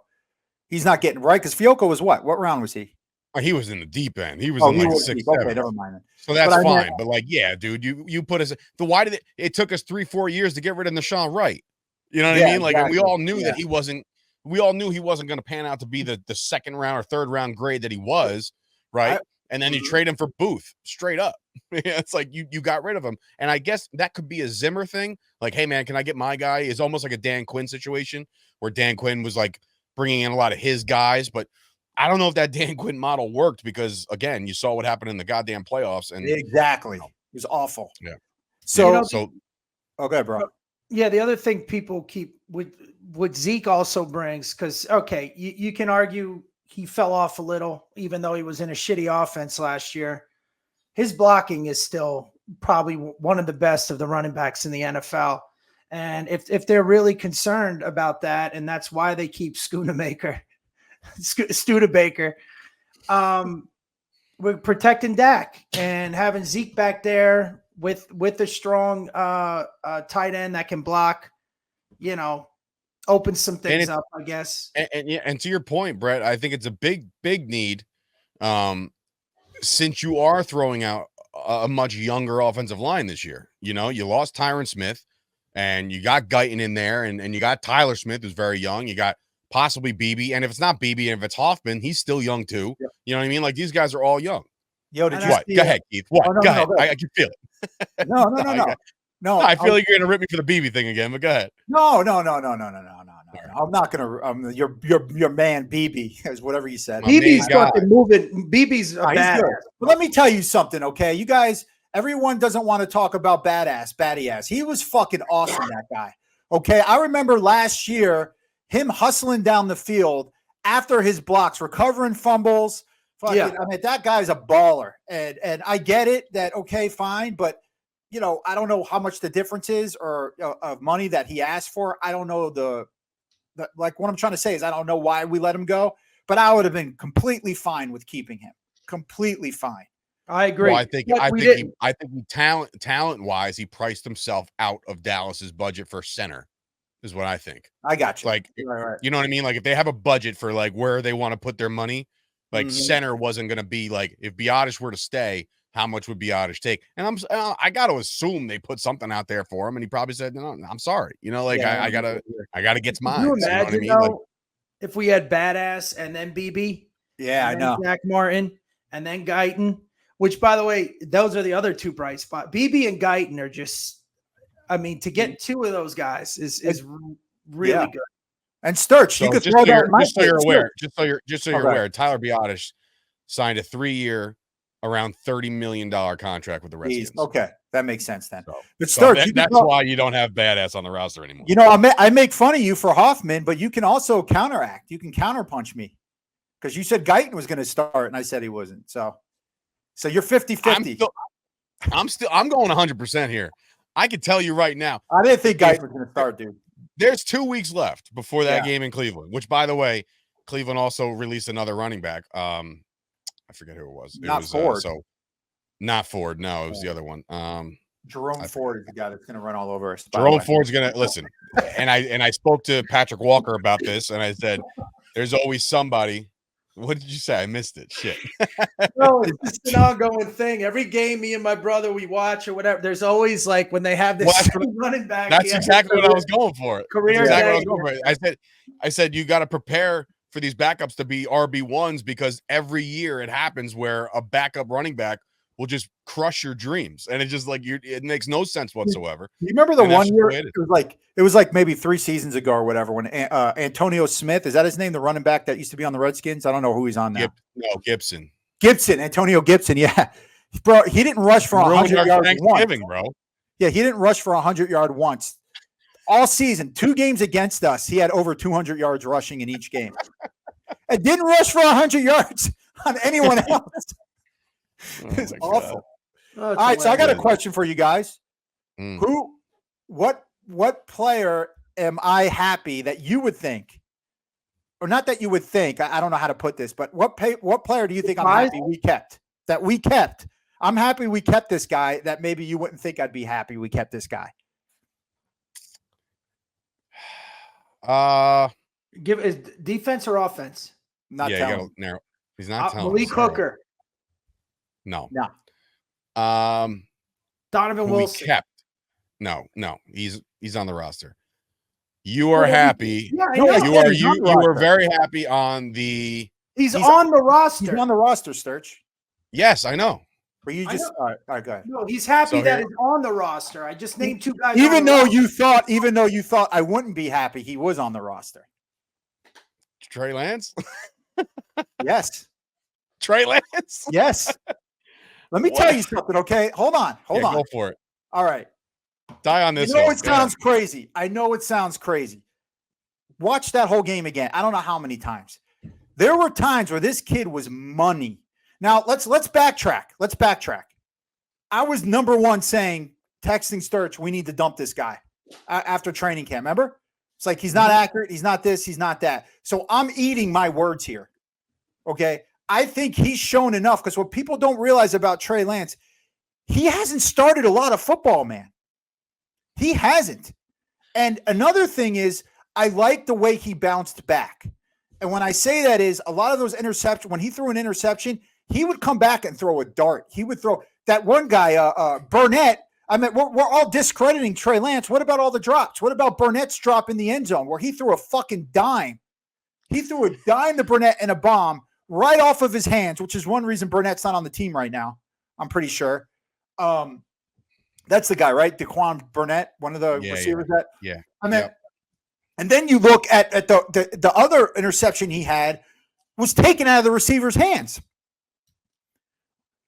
Speaker 5: He's not getting right, because Fiocco was what? What round was he?
Speaker 3: He was in the deep end. He was in like 6, 7.
Speaker 5: Okay, never mind.
Speaker 3: So that's fine. But yeah, dude, you put us. Why did it took us 3-4 years to get rid of Nashawn Wright? You know what I mean? Like we all knew that he wasn't. We all knew he wasn't going to pan out to be the second round or third round grade that he was, right? And then you trade him for Booth, straight up. It's like you got rid of him. And I guess that could be a Zimmer thing. Like, hey man, can I get my guy? It's almost like a Dan Quinn situation where Dan Quinn was like bringing in a lot of his guys, but I don't know if that Dan Quinn model worked, because again, you saw what happened in the goddamn playoffs, and
Speaker 5: exactly, it was awful.
Speaker 3: Yeah.
Speaker 5: So okay, bro.
Speaker 4: Yeah, the other thing people keep what Zeke also brings, because you can argue he fell off a little, even though he was in a shitty offense last year. His blocking is still probably one of the best of the running backs in the NFL. And if they're really concerned about that, and that's why they keep Studebaker, we're protecting Dak and having Zeke back there with a strong tight end that can block, open some things up, I guess.
Speaker 3: And to your point, Bret, I think it's a big need, since you are throwing out a much younger offensive line this year. You lost Tyron Smith. And you got Guyton in there, and you got Tyler Smith, who's very young. You got possibly BB, and if it's not BB, and if it's Hoffman, he's still young too. Yep. You know what I mean? Like, these guys are all young.
Speaker 5: Yo,
Speaker 3: Go ahead, Keith. What? Go ahead. I can feel it.
Speaker 5: No.
Speaker 3: I feel like you're gonna rip me for the BB thing again, but go ahead.
Speaker 5: No. I'm not gonna. Your man BB is whatever you said.
Speaker 4: BB's fucking moving. BB's a badass.
Speaker 5: But let me tell you something, okay? You guys, everyone doesn't want to talk about batty ass. He was fucking awesome, that guy. Okay, I remember last year him hustling down the field after his blocks, recovering fumbles. Fucking,
Speaker 4: Yeah.
Speaker 5: I mean, that guy's a baller, and I get it that okay, fine, but I don't know how much the difference is or of money that he asked for. I don't know the like what I'm trying to say is I don't know why we let him go, but I would have been completely fine with keeping him. Completely fine.
Speaker 4: I agree.
Speaker 3: Well, I think talent wise, he priced himself out of Dallas's budget for center, is what I think.
Speaker 5: I got you.
Speaker 3: Like,
Speaker 5: right.
Speaker 3: you know what I mean? Like, if they have a budget for like where they want to put their money, like center wasn't going to be like if Biotish were to stay, how much would Biotish take? And I got to assume they put something out there for him, and he probably said, "No, I'm sorry." I gotta get mine.
Speaker 4: Can you imagine
Speaker 3: what I mean?
Speaker 4: though, if we had Badass and then BB?
Speaker 5: Yeah, I know.
Speaker 4: Zach Martin and then Guyton, which by the way, those are the other two bright spots. BB and Guyton are just, I mean, to get two of those guys is really good.
Speaker 5: And Sturch, you could throw that.
Speaker 3: Just so you're aware, Tyler Biotish signed a 3-year, around $30 million contract with the Redskins.
Speaker 5: Okay, that makes sense then. But
Speaker 3: Sturch, that's why you don't have Badass on the roster anymore.
Speaker 5: I make fun of you for Hoffman, but you can also counteract. You can counterpunch me because you said Guyton was going to start, and I said he wasn't. So you're 50-50.
Speaker 3: I'm going 100% here. I can tell you right now.
Speaker 5: I didn't think Guyton was going to start, dude.
Speaker 3: There's 2 weeks left before that game in Cleveland, which, by the way, Cleveland also released another running back. I forget who it was.
Speaker 5: Ford.
Speaker 3: Not Ford. No, it was the other one.
Speaker 5: Jerome Ford is the guy that's going to run all over us.
Speaker 3: Jerome Ford's going to listen. And I spoke to Patrick Walker about this, and I said, "There's always somebody." What did you say? I missed it. Shit.
Speaker 4: No, it's just an ongoing thing. Every game, me and my brother, we watch or whatever. There's always like when they have this running back.
Speaker 3: That's exactly what I was going for.
Speaker 4: Career
Speaker 3: exactly what I was going for. I said you got to prepare for these backups to be RB1s because every year it happens where a backup running back will just crush your dreams, and it's just like it makes no sense whatsoever.
Speaker 5: You remember the one year it was like maybe 3 seasons ago or whatever when Antonio Smith, is that his name, the running back that used to be on the Redskins? I don't know who he's on now.
Speaker 3: Gibson, Antonio
Speaker 5: Gibson. Yeah, bro, he didn't rush for 100 yards once,
Speaker 3: bro.
Speaker 5: Yeah, he didn't rush for 100 yard once all season. 2 games against us, he had over 200 yards rushing in each game, and didn't rush for 100 yards on anyone else. It's awful. All right, so I got a question for you guys. What player am I happy that you would think, or not that you would think? I don't know how to put this, but what player do you think I'm happy we kept? That we kept. I'm happy we kept this guy. That maybe you wouldn't think I'd be happy we kept this guy.
Speaker 4: Give is defense or offense?
Speaker 5: Not
Speaker 3: you
Speaker 5: telling.
Speaker 3: gotta narrow. He's not telling.
Speaker 4: Malik Hooker.
Speaker 3: No.
Speaker 4: Donovan Wilson.
Speaker 3: Kept. No. He's on the roster. You are happy.
Speaker 4: Yeah,
Speaker 3: you are very happy on the.
Speaker 4: He's on the roster.
Speaker 5: He's on the roster, Sturch.
Speaker 3: Yes, I know.
Speaker 5: But you just all right, go ahead.
Speaker 4: No, he's happy that he's on the roster. I just named 2 guys.
Speaker 5: Even though you thought I wouldn't be happy, he was on the roster.
Speaker 3: Trey Lance.
Speaker 5: Yes.
Speaker 3: Trey Lance.
Speaker 5: Yes. Let me tell you something, okay? Hold on.
Speaker 3: Go for it.
Speaker 5: All right.
Speaker 3: Die on this.
Speaker 5: It sounds crazy. I know it sounds crazy. Watch that whole game again. I don't know how many times. There were times where this kid was money. Now let's backtrack. I was number one texting Sturch, we need to dump this guy after training camp. Remember? It's like he's not accurate. He's not this. He's not that. So I'm eating my words here. Okay. I think he's shown enough because what people don't realize about Trey Lance, he hasn't started a lot of football, man. He hasn't. And another thing is, I like the way he bounced back. And when I say that is, a lot of those interceptions, when he threw an interception, he would come back and throw a dart. He would throw that one guy, Burnett. I mean, we're all discrediting Trey Lance. What about all the drops? What about Burnett's drop in the end zone where he threw a fucking dime? He threw a dime to Burnett and a bomb right off of his hands, which is one reason Burnett's not on the team right now. I'm pretty sure. That's the guy, right? Daquan Burnett, one of the receivers. I mean, And then you look at the other interception he had was taken out of the receiver's hands.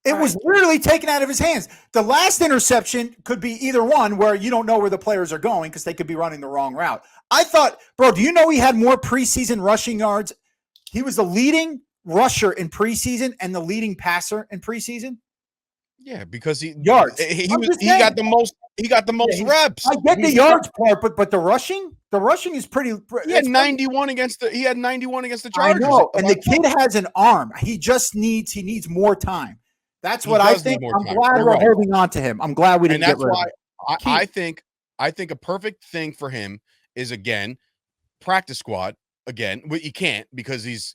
Speaker 5: It was literally taken out of his hands. The last interception could be either one where you don't know where the players are going because they could be running the wrong route. I thought, bro, do you know he had more preseason rushing yards? He was the leading rusher in preseason and the leading passer in preseason.
Speaker 3: Yeah, because he
Speaker 5: yards.
Speaker 3: He got the most. He got the most reps.
Speaker 5: I get the yards part, but the rushing is pretty.
Speaker 3: He had 91 against the. He had 91 against the Chargers.
Speaker 5: I know, and the kid has an arm. He needs more time. That's what I think. I'm glad we're holding on to him. I'm glad we didn't get rid of him.
Speaker 3: I think a perfect thing for him is, again, practice squad again. But you can't because he's.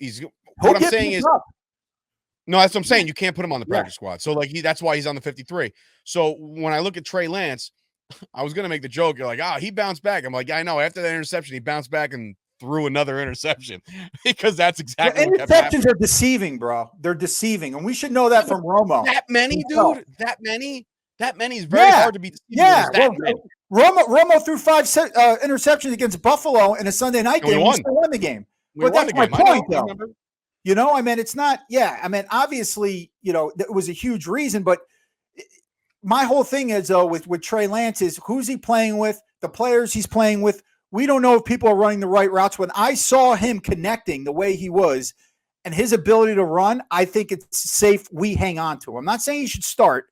Speaker 3: What I'm saying is, no, that's what I'm saying. You can't put him on the practice squad. So that's why he's on the 53. So when I look at Trey Lance, I was gonna make the joke. You're like, he bounced back. I'm like, yeah, I know. After that interception, he bounced back and threw another interception because that's exactly what
Speaker 5: interceptions are deceiving, bro. They're deceiving, and we should know that from Romo.
Speaker 3: That many, dude. That many is very hard to be deceiving.
Speaker 5: Yeah, Romo threw 5 interceptions against Buffalo in a Sunday night game. We still won the game. But that's my point, though. You know, I mean, it's not. Yeah, I mean, obviously, you know, it was a huge reason, but my whole thing is though with Trey Lance is who's he playing with, the players he's playing with. We don't know if people are running the right routes. When I saw him connecting the way he was and his ability to run, I think it's safe we hang on to him. I'm not saying he should start.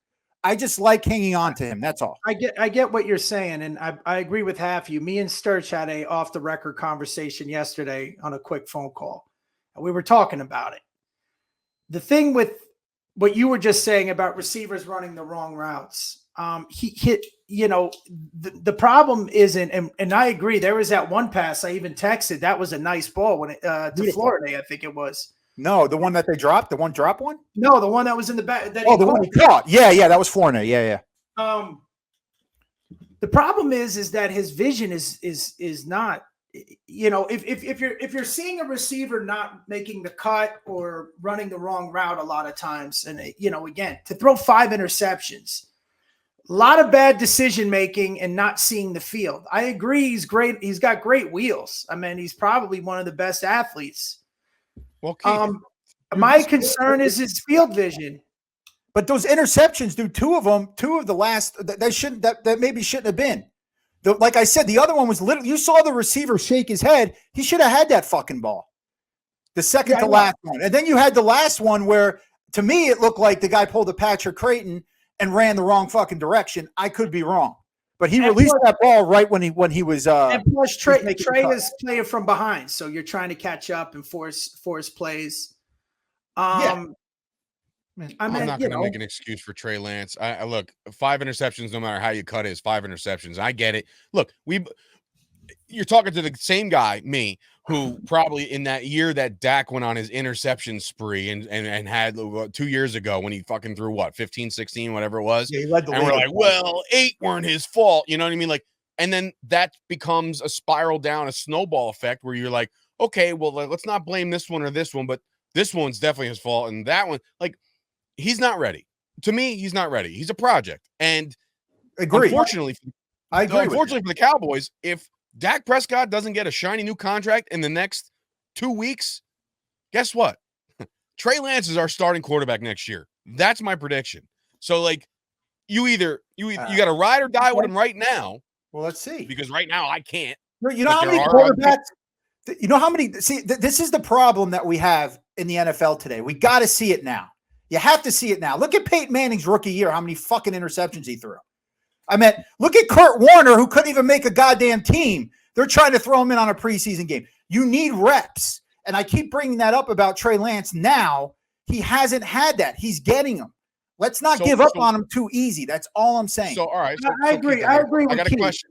Speaker 5: I just like hanging on to him. That's all.
Speaker 4: I get what you're saying, and I agree with half you. Me and Sturch had a off-the-record conversation yesterday on a quick phone call. And we were talking about it. The thing with what you were just saying about receivers running the wrong routes, he hit, you know, the problem isn't, and I agree, there was that one pass I even texted, that was a nice ball when it to Florida, I think it was.
Speaker 5: No, the one that they dropped, the one drop one?
Speaker 4: No, the one that was in the back.
Speaker 5: The one he caught. Yeah, that was Florida. Yeah.
Speaker 4: The problem is that his vision is not, you know, if you're seeing a receiver not making the cut or running the wrong route a lot of times, and you know, again, to throw 5 interceptions, a lot of bad decision making and not seeing the field. I agree, he's great. He's got great wheels. I mean, he's probably one of the best athletes.
Speaker 3: Well,
Speaker 4: my concern is his field vision.
Speaker 5: But those interceptions, dude, two of the last that maybe shouldn't have been. Like I said, the other one was literally, you saw the receiver shake his head. He should have had that fucking ball. The second to last one. And then you had the last one where, to me, it looked like the guy pulled a Patrick Creighton and ran the wrong fucking direction. I could be wrong. But he released that ball right when he was
Speaker 4: and plus Trey is playing from behind, so you're trying to catch up and force plays.
Speaker 3: I'm not going to make an excuse for Trey Lance. I look, 5 interceptions, no matter how you cut it, is 5 interceptions. I get it. Look, you're talking to the same guy, me, who probably in that year that Dak went on his interception spree and had 2 years ago when he fucking threw 15, 16, whatever it was.
Speaker 5: Yeah, he led the league.
Speaker 3: We're like, well, 8 weren't his fault. You know what I mean? Like, and then that becomes a spiral down, a snowball effect where you're like, okay, well, let's not blame this one or this one, but this one's definitely his fault. And that one, like, he's not ready. To me, he's not ready. He's a project. And unfortunately, for the Cowboys, if Dak Prescott doesn't get a shiny new contract in the next 2 weeks, guess what? Trey Lance is our starting quarterback next year. That's my prediction. So, like, you got to ride or die with him right now.
Speaker 5: Well, let's see.
Speaker 3: Because right now I can't.
Speaker 5: You know how many quarterbacks? You know how many? See, this is the problem that we have in the NFL today. We got to see it now. You have to see it now. Look at Peyton Manning's rookie year, how many fucking interceptions he threw. I mean, look at Kurt Warner, who couldn't even make a goddamn team. They're trying to throw him in on a preseason game. You need reps. And I keep bringing that up about Trey Lance now. He hasn't had that. He's getting them. Let's not give up on him too easy. That's all I'm saying.
Speaker 3: So, all right.
Speaker 4: I agree.
Speaker 3: Keith,
Speaker 4: I agree with
Speaker 3: I got
Speaker 4: Keith.
Speaker 3: a question.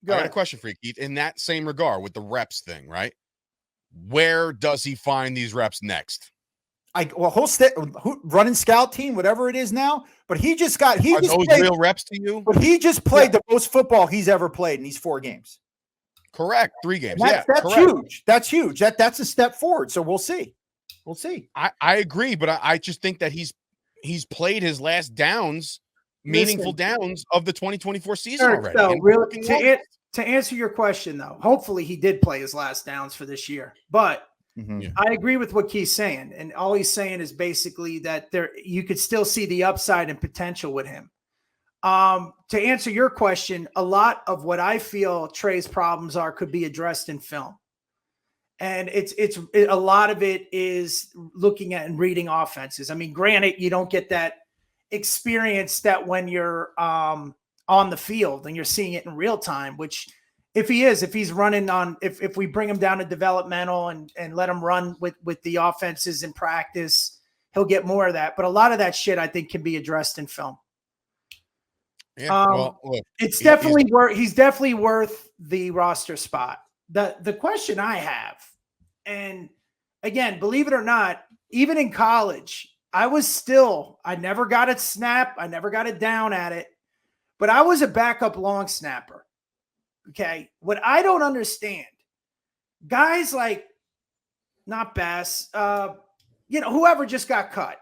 Speaker 3: I got a question for you, Keith. In that same regard, with the reps thing, right? Where does he find these reps next?
Speaker 5: Running scout team, whatever it is now. But he just played
Speaker 3: real reps to you?
Speaker 5: But he just played the most football he's ever played in these 4 games.
Speaker 3: Correct. 3 games.
Speaker 5: That's
Speaker 3: correct.
Speaker 5: huge. That's huge. That's a step forward. So we'll see.
Speaker 3: I agree, but I just think that he's played his last meaningful downs of the 2024 season already.
Speaker 4: So to answer your question, though, hopefully he did play his last downs for this year. But
Speaker 3: Yeah.
Speaker 4: I agree with what Keith's saying. And all he's saying is basically that you could still see the upside and potential with him. To answer your question, a lot of what I feel Trey's problems are could be addressed in film. And a lot of it is looking at and reading offenses. I mean, granted, you don't get that experience that when you're on the field and you're seeing it in real time, which if he's running on, if we bring him down to developmental and let him run with the offenses in practice, he'll get more of that. But a lot of that shit I think can be addressed in film.
Speaker 3: Yeah, well, look,
Speaker 4: it's definitely he's definitely worth the roster spot. The question I have, and again, believe it or not, even in college, I never got a snap. I never got it down at it, but I was a backup long snapper. Okay. What I don't understand, guys like not Bass, whoever just got cut,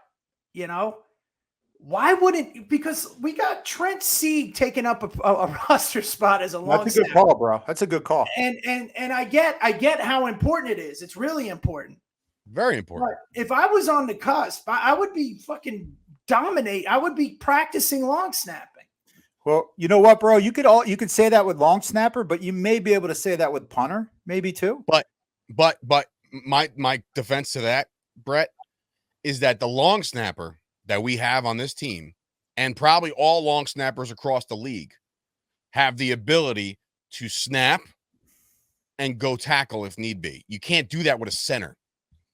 Speaker 4: why wouldn't, because we got Trent Sieg taking up a roster spot as a long
Speaker 5: That's a good call, bro. That's a good call.
Speaker 4: And I get how important it is. It's really important.
Speaker 3: Very important.
Speaker 4: But if I was on the cusp, I would be fucking dominate. I would be practicing long snapping.
Speaker 5: Well, you know what, bro? You could say that with long snapper, but you may be able to say that with punter, maybe too.
Speaker 3: But my defense to that, Brett, is that the long snapper that we have on this team, and probably all long snappers across the league, have the ability to snap and go tackle if need be. You can't do that with a center.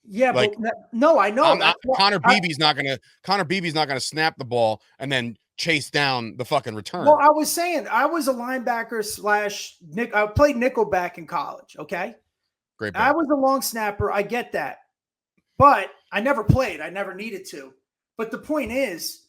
Speaker 4: Yeah, but no, I know.
Speaker 3: Connor Beebe's not gonna snap the ball and then chase down the fucking return.
Speaker 4: Well, I was saying I was a linebacker / I played nickelback in college. Okay,
Speaker 3: great.
Speaker 4: I was a long snapper. I get that, but I never played. I never needed to. But the point is,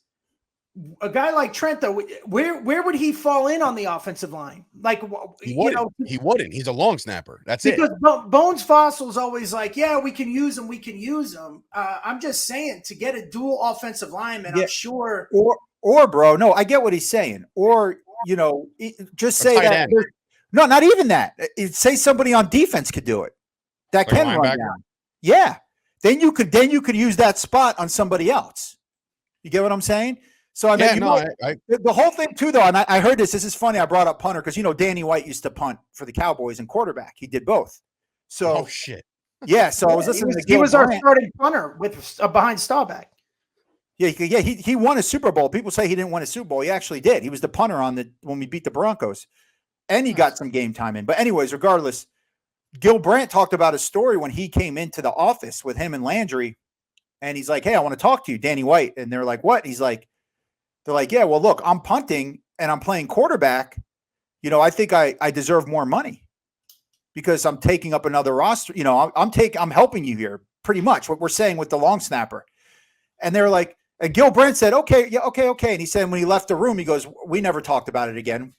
Speaker 4: a guy like Trent, though, where would he fall in on the offensive line? Like,
Speaker 3: he wouldn't. He's a long snapper. That's it.
Speaker 4: Because Bones Fossil's always like, yeah, we can use him. I'm just saying, to get a dual offensive lineman, I'm sure.
Speaker 5: Or, bro, no, I get what he's saying. Or, just say that. No, not even that. Say somebody on defense could do it. That can run down. Yeah. Then you could use that spot on somebody else. You get what I'm saying? So I mean, the whole thing too, though, and I heard this. This is funny. I brought up punter because Danny White used to punt for the Cowboys and quarterback. He did both. So
Speaker 3: oh shit.
Speaker 5: Yeah. So I was listening to
Speaker 4: He was our starting punter with behind Staubach.
Speaker 5: Yeah. He won a Super Bowl. People say he didn't win a Super Bowl. He actually did. He was the punter when we beat the Broncos, and he got some game time in. But anyways, regardless, Gil Brandt talked about a story when he came into the office with him and Landry, and he's like, "Hey, I want to talk to you, Danny White." And they're like, "What?" He's like, "They're like, yeah, well, look, I'm punting and I'm playing quarterback. I think I deserve more money because I'm taking up another roster. I'm helping you here, pretty much what we're saying with the long snapper." And they're like, and Gil Brandt said, "Okay, yeah, okay." And he said when he left the room, he goes, "We never talked about it again."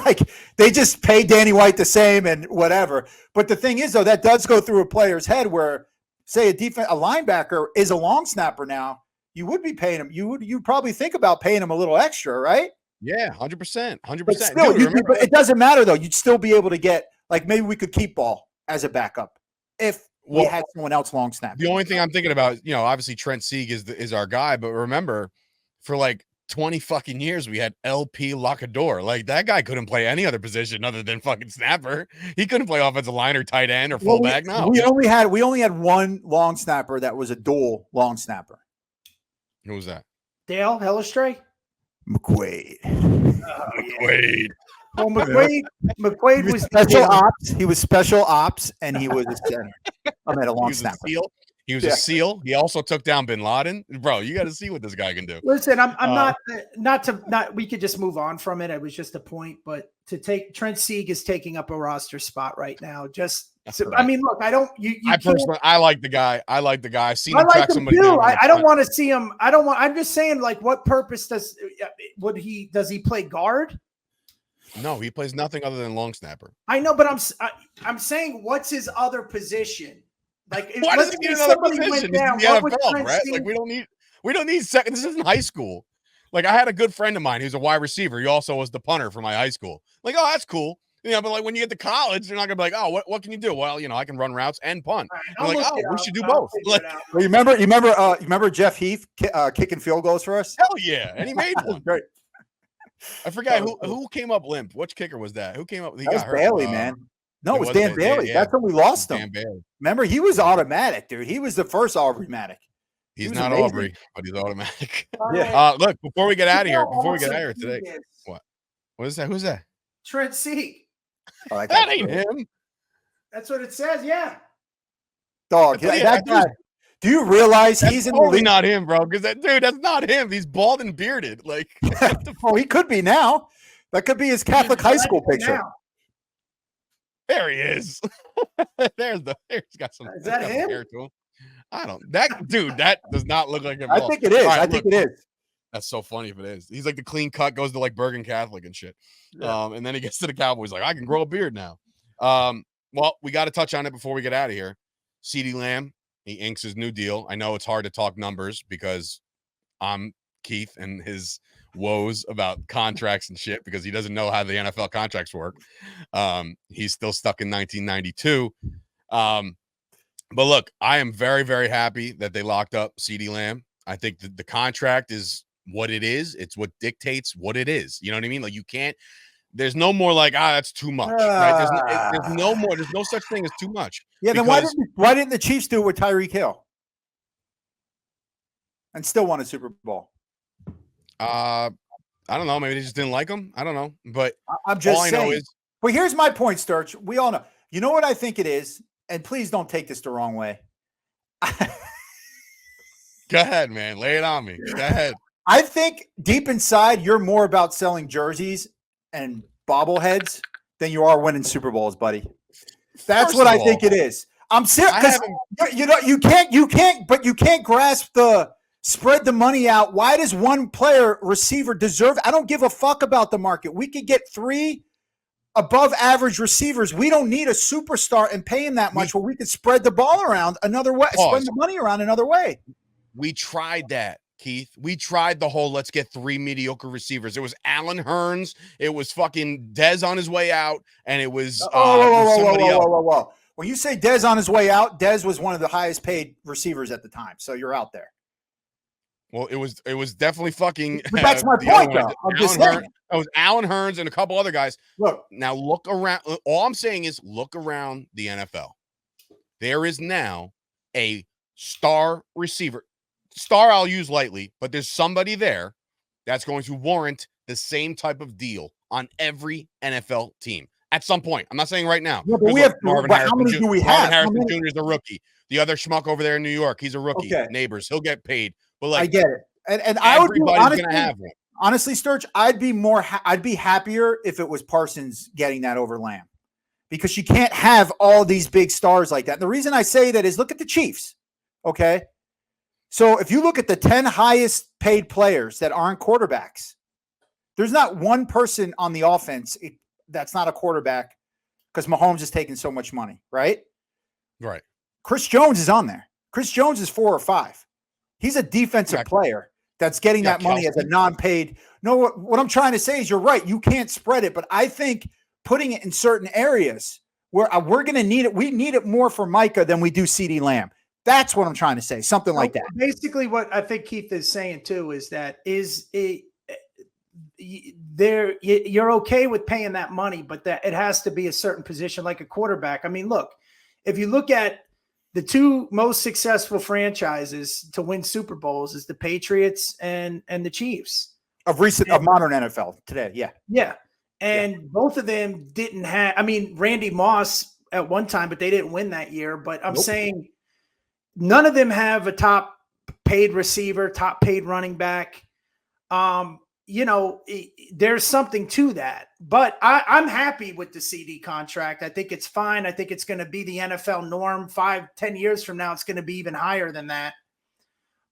Speaker 5: Like they just pay Danny White the same and whatever. But the thing is, though, that does go through a player's head where, say, a linebacker is a long snapper now. You would be paying him. You'd probably think about paying him a little extra, right?
Speaker 3: Yeah, 100%, 100%.
Speaker 5: But still, but it doesn't matter though. You'd still be able to get, like, maybe we could keep Ball as a backup if we had someone else long snap.
Speaker 3: The only thing I'm thinking about, obviously Trent Sieg is our guy, but remember, for like 20 fucking years we had LP Locador. Like that guy couldn't play any other position other than fucking snapper. He couldn't play offensive line or tight end or fullback.
Speaker 5: We only had one long snapper that was a dual long snapper.
Speaker 3: Who was that?
Speaker 4: Dale Hellestray?
Speaker 5: McQuaid.
Speaker 3: McQuaid.
Speaker 4: Well, McQuaid was
Speaker 5: special ops. He was special ops, and he was a center. I mean, a long snapper.
Speaker 3: He was a SEAL. He also took down Bin Laden. Bro, you got to see what this guy can do.
Speaker 4: Listen, I'm not. We could just move on from it. It was just a point, but Trent Sieg is taking up a roster spot right now. I mean, look, I don't.
Speaker 3: I like the guy. I've seen him
Speaker 4: track
Speaker 3: somebody.
Speaker 4: I don't want to see him. I'm just saying, like, what purpose does he play guard?
Speaker 3: No, he plays nothing other than long snapper.
Speaker 4: I know, but I'm saying, what's his other position? Like,
Speaker 3: why does he need another position? Down, the NFL, right? Like, we don't need second. This isn't high school. Like, I had a good friend of mine who's a wide receiver. He also was the punter for my high school. Like, oh, that's cool. But like when you get to college, they're not gonna be like, oh, what can you do? Well, I can run routes and punt. They're like, oh, we should do both. Like,
Speaker 5: well, you remember Jeff Heath kicking field goals for us?
Speaker 3: Hell yeah, and he made one.
Speaker 5: Great.
Speaker 3: I forgot who came up limp. Which kicker was that? Who came up? He
Speaker 5: that was
Speaker 3: got hurt.
Speaker 5: Bailey, man. No, it was Dan Bailey.
Speaker 3: Yeah.
Speaker 5: That's when we lost him.
Speaker 3: Dan Bailey.
Speaker 5: Remember, he was automatic, dude. He was the first Aubrey-matic.
Speaker 3: He's not amazing. Aubrey, but he's automatic.
Speaker 5: Yeah.
Speaker 3: Look, before we get out of here, today. What is that? Who's that?
Speaker 4: Trent Sieg.
Speaker 5: Oh,
Speaker 3: that ain't him.
Speaker 4: That's what it says. Yeah.
Speaker 5: Dog. That guy. Do you realize he's in the league?
Speaker 3: Not him, bro. Because that's not him. He's bald and bearded. Like,
Speaker 5: oh, he could be now. That could be his Catholic high school picture.
Speaker 4: Now.
Speaker 3: There he is. He's got some.
Speaker 4: Is that him?
Speaker 3: Hair to him. I don't. That dude. That does not look like him.
Speaker 5: I think it is.
Speaker 3: Right,
Speaker 5: I think it is.
Speaker 3: That's so funny if it is. He's like the clean cut, goes to like Bergen Catholic and shit. Yeah. And then he gets to the Cowboys like, I can grow a beard now. Well, we got to touch on it before we get out of here. CeeDee Lamb, he inks his new deal. I know it's hard to talk numbers because I'm Keith and his woes about contracts and shit because he doesn't know how the NFL contracts work. He's still stuck in 1992. But look, I am very, very happy that they locked up CeeDee Lamb. I think the contract is what it is. It's what dictates what it is. You know what I mean? Like you can't. There's no more like that's too much. Right? There's no more. There's no such thing as too much.
Speaker 5: Yeah. Then why didn't the Chiefs do it with Tyreek Hill and still won a Super Bowl?
Speaker 3: I don't know. Maybe they just didn't like him. I don't know. But
Speaker 5: I'm just
Speaker 3: all
Speaker 5: saying.
Speaker 3: I know is.
Speaker 5: Well, here's my point, Sturch. We all know. You know what I think it is, and please don't take this the wrong way.
Speaker 3: Go ahead, man. Lay it on me. Go ahead.
Speaker 5: I think deep inside, you're more about selling jerseys and bobbleheads than you are winning Super Bowls, buddy. That's what I think it is. I'm serious. You can't grasp the spread the money out. Why does one player receiver deserve? I don't give a fuck about the market. We could get 3 above average receivers. We don't need a superstar and pay him that much where we could spread the ball around another way, spread the money around another way.
Speaker 3: We tried that, Keith. We tried the whole let's get 3 mediocre receivers. It was Allen Hurns. It was fucking Dez on his way out. And it was somebody else.
Speaker 5: Whoa. When you say Dez on his way out, Dez was one of the highest paid receivers at the time. So you're out there.
Speaker 3: Well, it was definitely fucking.
Speaker 5: But that's my point, though.
Speaker 3: It was Allen Hurns and a couple other guys.
Speaker 5: Look.
Speaker 3: Now look around. All I'm saying is look around the NFL. There is now a star receiver. Star I'll use lightly, but there's somebody there that's going to warrant the same type of deal on every NFL team at some point. I'm not saying right now.
Speaker 5: Yeah, but we have
Speaker 3: Marvin Harrison.
Speaker 5: How many do we have?
Speaker 3: Marvin Harrison Jr. is a rookie. The other schmuck over there in New York, he's a rookie.
Speaker 5: Okay.
Speaker 3: Neighbors, he'll get paid. But like,
Speaker 5: I get it, and I would be honestly,
Speaker 3: gonna have one.
Speaker 5: Honestly, Sturch, I'd be happier if it was Parsons getting that over Lamb, because you can't have all these big stars like that. And the reason I say that is look at the Chiefs. Okay. So if you look at the 10 highest paid players that aren't quarterbacks, there's not one person on the offense that's not a quarterback because Mahomes is taking so much money, right?
Speaker 3: Right.
Speaker 5: Chris Jones is on there. Chris Jones is 4 or 5. He's a defensive player that's getting that money as a non-paid. No, what I'm trying to say is you're right. You can't spread it, but I think putting it in certain areas where we're going to need it. We need it more for Micah than we do CeeDee Lamb. That's what I'm trying to say. Something like that.
Speaker 4: Basically, what I think Keith is saying too is that you're okay with paying that money, but that it has to be a certain position like a quarterback. I mean, look, if you look at the 2 most successful franchises to win Super Bowls is the Patriots and the Chiefs
Speaker 5: of modern NFL today. Yeah.
Speaker 4: Yeah. And both of them didn't have, I mean, Randy Moss at one time, but they didn't win that year. But I'm saying none of them have a top paid receiver, top paid running back. There's something to that, but I'm happy with the CeeDee contract. I think it's fine. I think it's going to be the NFL norm 5-10 years from now. It's going to be even higher than that.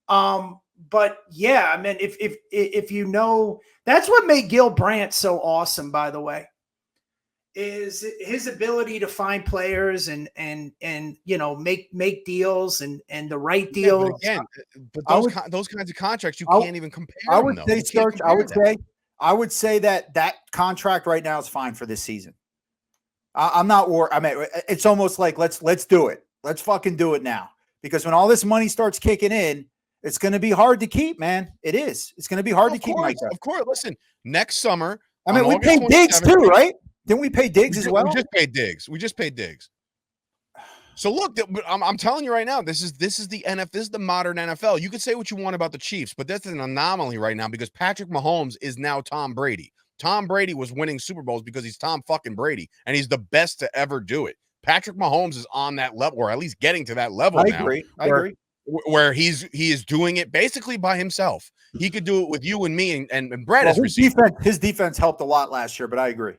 Speaker 4: But yeah, I mean, if you know, that's what made Gil Brandt so awesome, by the way, is his ability to find players and make deals and the right deals.
Speaker 3: But those kinds of contracts you can't even compare.
Speaker 5: I would say, Sturch, I would say that contract right now is fine for this season. I'm not worried. I mean, it's almost like let's do it. Let's fucking do it now. Because when all this money starts kicking in, it's going to be hard to keep, man. It is. It's going to be hard to keep, Mike.
Speaker 3: Of course. Listen, next summer.
Speaker 5: I mean, we paid Diggs too, right? Didn't we pay Diggs as well?
Speaker 3: We just paid Diggs. So look, I'm telling you right now, this is the NFL. This is the modern NFL. You can say what you want about the Chiefs, but that's an anomaly right now because Patrick Mahomes is now Tom Brady. Tom Brady was winning Super Bowls because he's Tom fucking Brady, and he's the best to ever do it. Patrick Mahomes is on that level, or at least getting to that level now.
Speaker 5: I agree.
Speaker 3: Where he is doing it basically by himself. He could do it with you and me and Brett as
Speaker 5: his defense helped a lot last year, but I agree.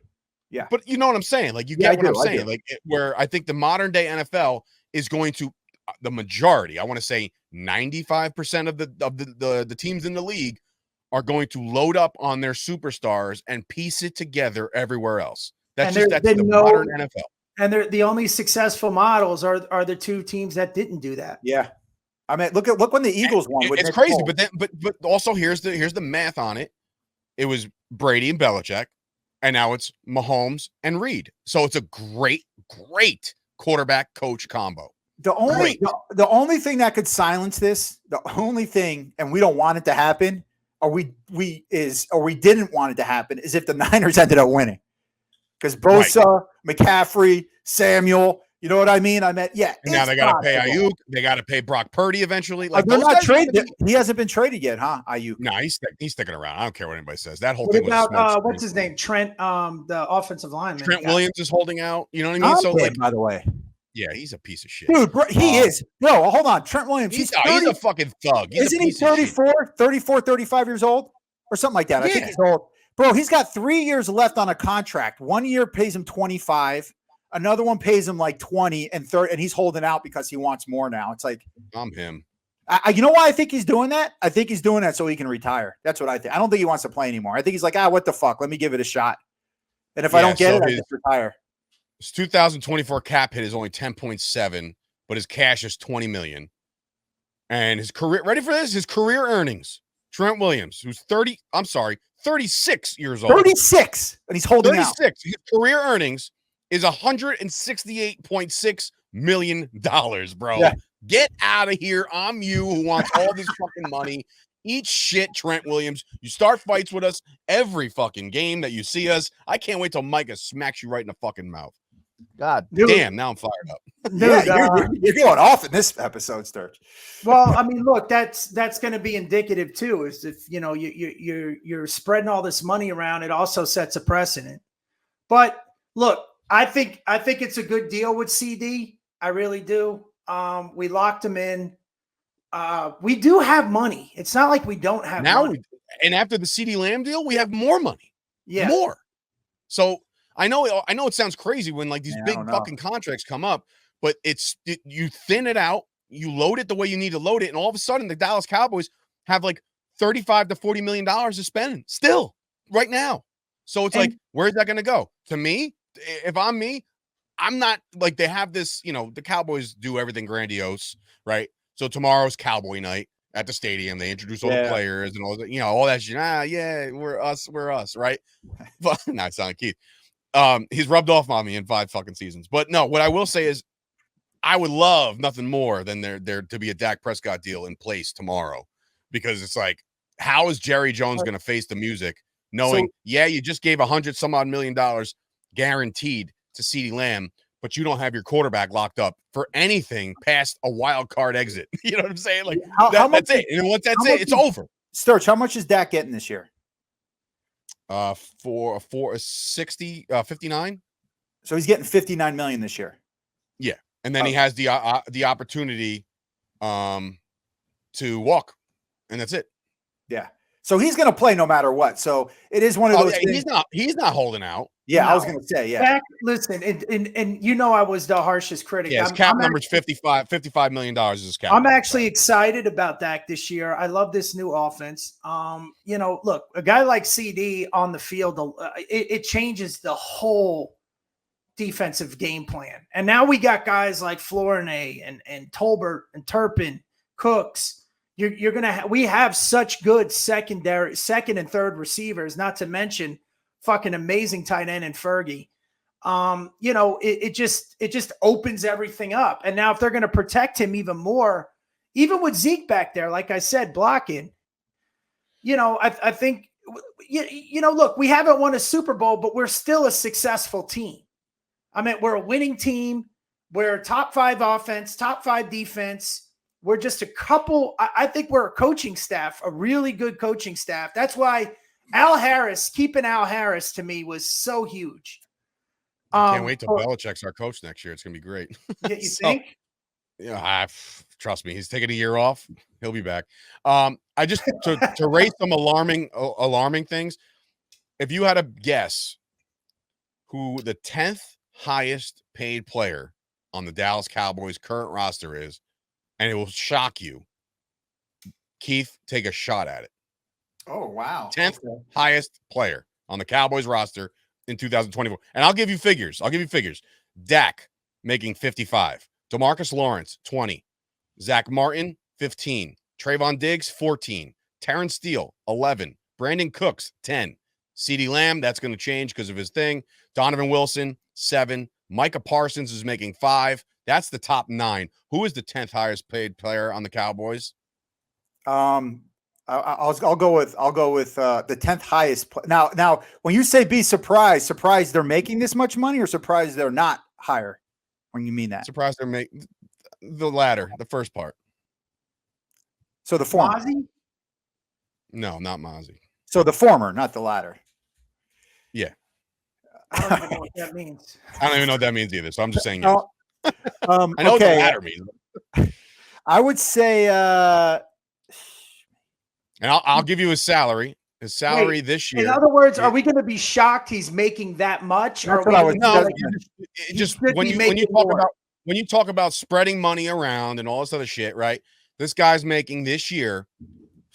Speaker 5: Yeah.
Speaker 3: But you know what I'm saying? Like, you get what I'm saying? Like, where I think the modern day NFL is going to, the majority, I want to say 95% of the teams in the league are going to load up on their superstars and piece it together everywhere else. That's the modern NFL.
Speaker 4: And they're the only successful models are the two teams that didn't do that.
Speaker 5: Yeah. I mean, look when the Eagles won.
Speaker 3: It's crazy, but also here's the math on it. It was Brady and Belichick, and now it's Mahomes and Reed. So it's a great quarterback coach combo.
Speaker 5: The only thing that could silence this, the only thing, and we don't want it to happen, or we didn't want it to happen, is if the Niners ended up winning. Because Bosa, McCaffrey, Samuel, you know what I mean? I meant, yeah.
Speaker 3: Now they got to pay Ayuk. They got to pay Brock Purdy eventually. Like,
Speaker 5: they're not traded. He hasn't been traded yet, huh? Ayuk.
Speaker 3: No, he's sticking around. I don't care what anybody says. That whole
Speaker 4: what
Speaker 3: thing
Speaker 4: about,
Speaker 3: was
Speaker 4: what's his name? Trent, the offensive lineman.
Speaker 3: Trent Williams is holding out. You know what I mean? So, like,
Speaker 5: by the way.
Speaker 3: Yeah, he's a piece of shit.
Speaker 5: Dude, he is. No, hold on. Trent Williams.
Speaker 3: He's a fucking thug.
Speaker 5: Isn't he 34, 35 years old? Or something like that. Yeah. I think he's old. Bro, he's got 3 years left on a contract. 1 year pays him 25. Another one pays him like 20 and 30, and he's holding out because he wants more now. It's like,
Speaker 3: I'm him.
Speaker 5: You know why I think he's doing that? I think he's doing that so he can retire. That's what I think. I don't think he wants to play anymore. I think he's like, what the fuck? Let me give it a shot. And if I don't get it, I just retire.
Speaker 3: His 2024 cap hit is only 10.7, but his cash is 20 million. And his career, ready for this? His career earnings. Trent Williams, who's 36 years old.
Speaker 5: 36, and he's holding
Speaker 3: 36.
Speaker 5: out.
Speaker 3: His career earnings is $168.6 million, bro. Yeah. Get out of here. I'm you who wants all this fucking money. Eat shit, Trent Williams. You start fights with us every fucking game that you see us. I can't wait till Micah smacks you right in the fucking mouth.
Speaker 5: God
Speaker 3: damn, now I'm fired up.
Speaker 5: Dude, you're going off in this episode, Sturch.
Speaker 4: Well, I mean, look, that's going to be indicative too. Is if you're spreading all this money around, it also sets a precedent. But look, I think it's a good deal with CD. I really do. We locked him in. We do have money. It's not like we don't have money.
Speaker 3: And after the CeeDee Lamb deal, we have more money.
Speaker 4: Yeah,
Speaker 3: more. So I know it sounds crazy when like these big fucking contracts come up, but you thin it out, you load it the way you need to load it, and all of a sudden the Dallas Cowboys have like $35 to $40 million to spend still right now. So it's like, where's that going to go? To me, if I'm me, I'm not like, they have this, the Cowboys do everything grandiose, right? So tomorrow's Cowboy night at the stadium. They introduce all the players and all that, all that shit. We're us, right? But no, it's not Keith. He's rubbed off on me in 5 fucking seasons. But no, what I will say is I would love nothing more than there to be a Dak Prescott deal in place tomorrow, because it's like, how is Jerry Jones going to face the music knowing, you just gave $100 million guaranteed to CeeDee Lamb, but you don't have your quarterback locked up for anything past a wild card exit. You know what I'm saying? Like, that's it. And once that's it, it's over.
Speaker 5: Sturch, how much is Dak getting this year?
Speaker 3: For 59.
Speaker 5: So he's getting $59 million this year.
Speaker 3: Yeah, and then he has the opportunity to walk, and that's it.
Speaker 5: Yeah. So he's going to play no matter what. So it is one of those things.
Speaker 3: He's not holding out.
Speaker 5: Yeah, no. I was going to say, yeah.
Speaker 4: Dak, listen, and I was the harshest critic.
Speaker 3: Yeah, his cap number's $55 million is his cap.
Speaker 4: I'm actually excited about Dak this year. I love this new offense. Look, a guy like CD on the field, it changes the whole defensive game plan. And now we got guys like Flournoy and Tolbert and Turpin, Cooks. You're gonna we have such good second and third receivers, not to mention fucking amazing tight end and Fergie. it just opens everything up. And now if they're going to protect him even more, even with Zeke back there, like I said, blocking, I think, look, we haven't won a Super Bowl, but we're still a successful team. I mean, we're a winning team. We're top 5 offense, top 5 defense. We're just a couple. I think we're a coaching staff, a really good coaching staff. That's why keeping Al Harris to me was so huge.
Speaker 3: Can't wait till Belichick's our coach next year. It's going to be great.
Speaker 4: You think?
Speaker 3: Yeah, trust me. He's taking a year off. He'll be back. I just to raise some alarming things. If you had to guess who the 10th highest paid player on the Dallas Cowboys current roster is, and it will shock you, Keith, take a shot at it.
Speaker 5: Oh, wow.
Speaker 3: 10th highest player on the Cowboys roster in 2024. And I'll give you figures. Dak making 55. DeMarcus Lawrence, 20. Zach Martin, 15. Trayvon Diggs, 14. Terrence Steele, 11. Brandon Cooks, 10. CeeDee Lamb, that's going to change because of his thing. Donovan Wilson, 7. Micah Parsons is making 5. That's the top 9. Who is the 10th highest paid player on the Cowboys?
Speaker 5: I'll go with the 10th highest. Now, when you say be surprised they're making this much money, or surprised they're not higher? When you mean that,
Speaker 3: Surprised they're making the latter, the first part.
Speaker 5: So the former.
Speaker 4: Mozzie?
Speaker 3: No, not Mozzie.
Speaker 5: So the former, not the latter.
Speaker 3: Yeah.
Speaker 4: I don't even know what that means.
Speaker 3: I don't even know what that means either. So I'm just saying yes.
Speaker 5: I
Speaker 3: know what the latter means.
Speaker 5: I would say,
Speaker 3: and I'll give you his salary. His salary this year.
Speaker 4: In other words, are we going to be shocked he's making that much?
Speaker 5: That's what I would know.
Speaker 3: Just when you talk about spreading money around and all this other shit, right? This guy's making this year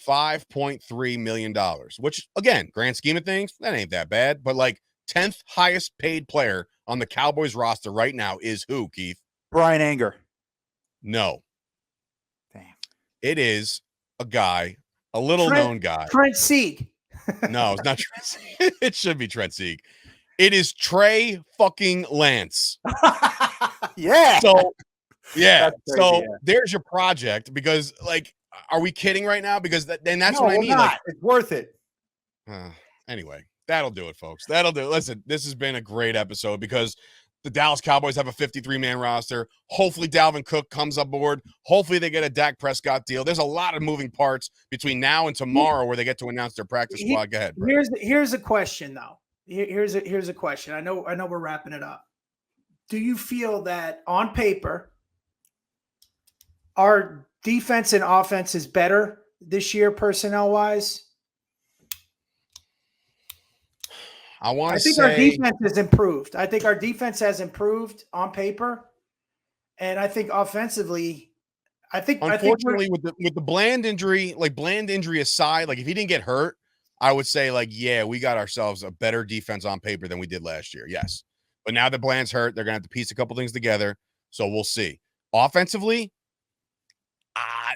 Speaker 3: $5.3 million, which again, grand scheme of things, that ain't that bad. But like 10th highest paid player on the Cowboys roster right now is who, Keith?
Speaker 5: Brian Anger.
Speaker 3: No.
Speaker 5: Damn.
Speaker 3: It is a guy, a little known guy.
Speaker 4: Trent Sieg.
Speaker 3: No, it's not Trent Sieg. It should be Trent Sieg. It is Trey fucking Lance.
Speaker 5: Yeah.
Speaker 3: So, yeah.
Speaker 5: Crazy,
Speaker 3: So
Speaker 5: yeah.
Speaker 3: there's your project, because like, are we kidding right now? Because then that's
Speaker 5: No,
Speaker 3: what I
Speaker 5: we're
Speaker 3: mean.
Speaker 5: not.
Speaker 3: Like,
Speaker 5: it's worth it.
Speaker 3: Anyway, that'll do it, folks. That'll do it. Listen, this has been a great episode because the Dallas Cowboys have a 53-man roster. Hopefully Dalvin Cook comes aboard. Hopefully they get a Dak Prescott deal. There's a lot of moving parts between now and tomorrow where they get to announce their practice squad. Go ahead, bro.
Speaker 4: Here's a question though. Here's a question. I know we're wrapping it up. Do you feel that on paper our defense and offense is better this year personnel wise?
Speaker 3: I
Speaker 4: think our defense has improved. I think our defense has improved on paper, and I think offensively,
Speaker 3: unfortunately, with the Bland injury, like Bland injury aside, like if he didn't get hurt, I would say like, yeah, we got ourselves a better defense on paper than we did last year. Yes, but now that Bland's hurt, they're gonna have to piece a couple things together. So we'll see. Offensively,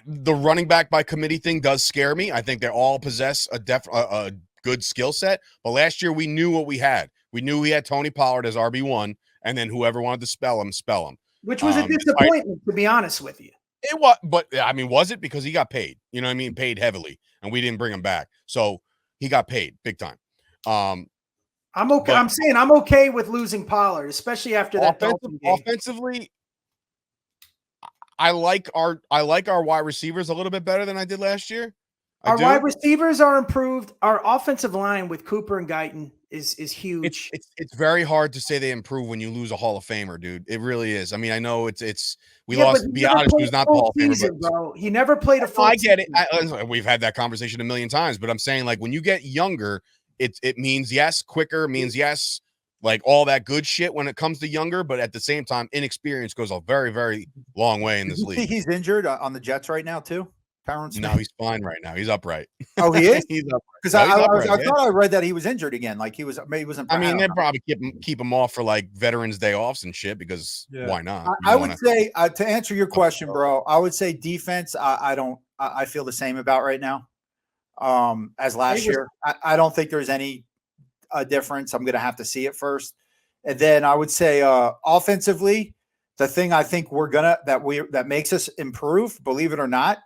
Speaker 3: the running back by committee thing does scare me. I think they all possess a good skill set, but last year we knew what we had. We knew we had Tony Pollard as RB1, and then whoever wanted to spell him.
Speaker 4: Which was a disappointment, to be honest with you.
Speaker 3: It was, but I mean, was it? Because he got paid, you know what I mean? Paid heavily, and we didn't bring him back. So he got paid big time.
Speaker 4: I'm okay. I'm saying I'm okay with losing Pollard, especially after that Dolphin game.
Speaker 3: Offensively, I like our wide receivers a little bit better than I did last year.
Speaker 4: Our wide receivers are improved. Our offensive line with Cooper and Guyton is huge.
Speaker 3: It's very hard to say they improve when you lose a Hall of Famer, dude. It really is. I mean, I know we lost. To be honest, who's not the Hall of Famer, but
Speaker 4: bro. He never played a full
Speaker 3: I get it. We've had that conversation a million times, but I'm saying like when you get younger, it means yes, quicker means yes, like all that good shit when it comes to younger. But at the same time, inexperience goes a very, very long way in this league.
Speaker 5: He's injured on the Jets right now too.
Speaker 3: No, he's fine right now. He's upright.
Speaker 5: Oh, he is.
Speaker 3: He's upright.
Speaker 5: Because I thought I read that he was injured again. Like he wasn't.
Speaker 3: I mean, they'd probably keep him off for like Veterans Day offs and shit because why not?
Speaker 5: I would say to answer your question, bro. I would say defense. I feel the same about right now. As last year, I don't think there's any difference. I'm going to have to see it first. And then I would say offensively, the thing I think that makes us improve, believe it or not,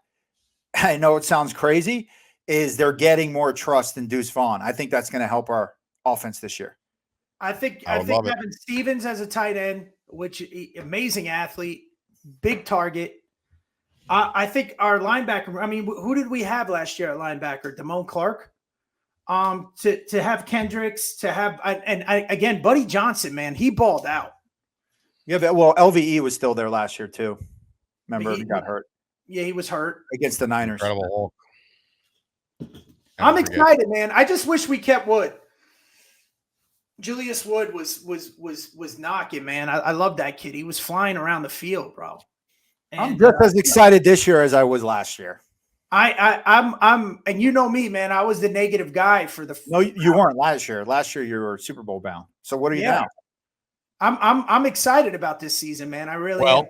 Speaker 5: I know it sounds crazy, is they're getting more trust in Deuce Vaughn. I think that's going to help our offense this year.
Speaker 4: I think Evan Stevens as a tight end, which amazing athlete, big target. I think our linebacker. I mean, who did we have last year at linebacker? Damone Clark. To have Kendricks, to have again, Buddy Johnson, man, he balled out.
Speaker 5: Yeah, well, LVE was still there last year too. Remember, he got hurt.
Speaker 4: Yeah, he was hurt
Speaker 5: against the Niners.
Speaker 3: Incredible.
Speaker 4: I'm excited, man. I just wish we kept Wood. Julius Wood was knocking, man. I love that kid. He was flying around the field, bro. And,
Speaker 5: I'm just as excited this year as I was last year.
Speaker 4: I'm and you know me, man. I was the negative guy for the.
Speaker 5: No, you weren't last year. Last year you were Super Bowl bound. So what are you now?
Speaker 4: I'm excited about this season, man. I really am.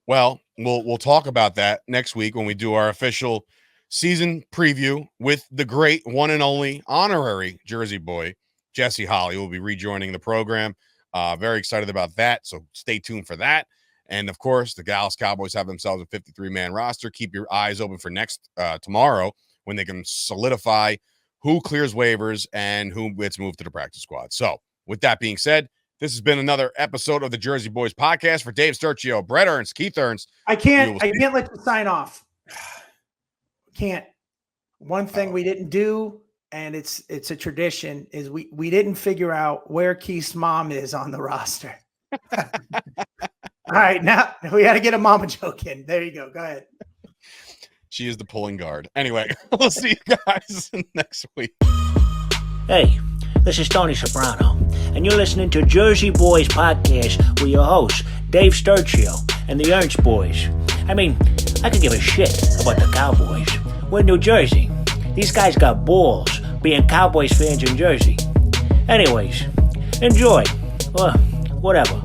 Speaker 3: Well, we'll talk about that next week when we do our official season preview with the great one and only honorary Jersey boy, Jesse Holly, will be rejoining the program. Very excited about that. So stay tuned for that. And of course, the Dallas Cowboys have themselves a 53-man roster. Keep your eyes open for tomorrow when they can solidify who clears waivers and who gets moved to the practice squad. So with that being said, this has been another episode of the Jersey Boyz Podcast. For Dave Sturchio, Bret Ernst, Keith Ernst.
Speaker 4: I can't let you sign off. Can't. One thing we didn't do, and it's a tradition, is we didn't figure out where Keith's mom is on the roster. All right, now we got to get a mama joke in. There you go. Go ahead.
Speaker 3: She is the pulling guard. Anyway, we'll see you guys next week.
Speaker 1: Hey, this is Tony Soprano, and you're listening to Jersey Boyz Podcast with your hosts, Dave Sturchio and the Ernst Boys. I mean, I could give a shit about the Cowboys. We're in New Jersey. These guys got balls being Cowboys fans in Jersey. Anyways, enjoy. Or whatever.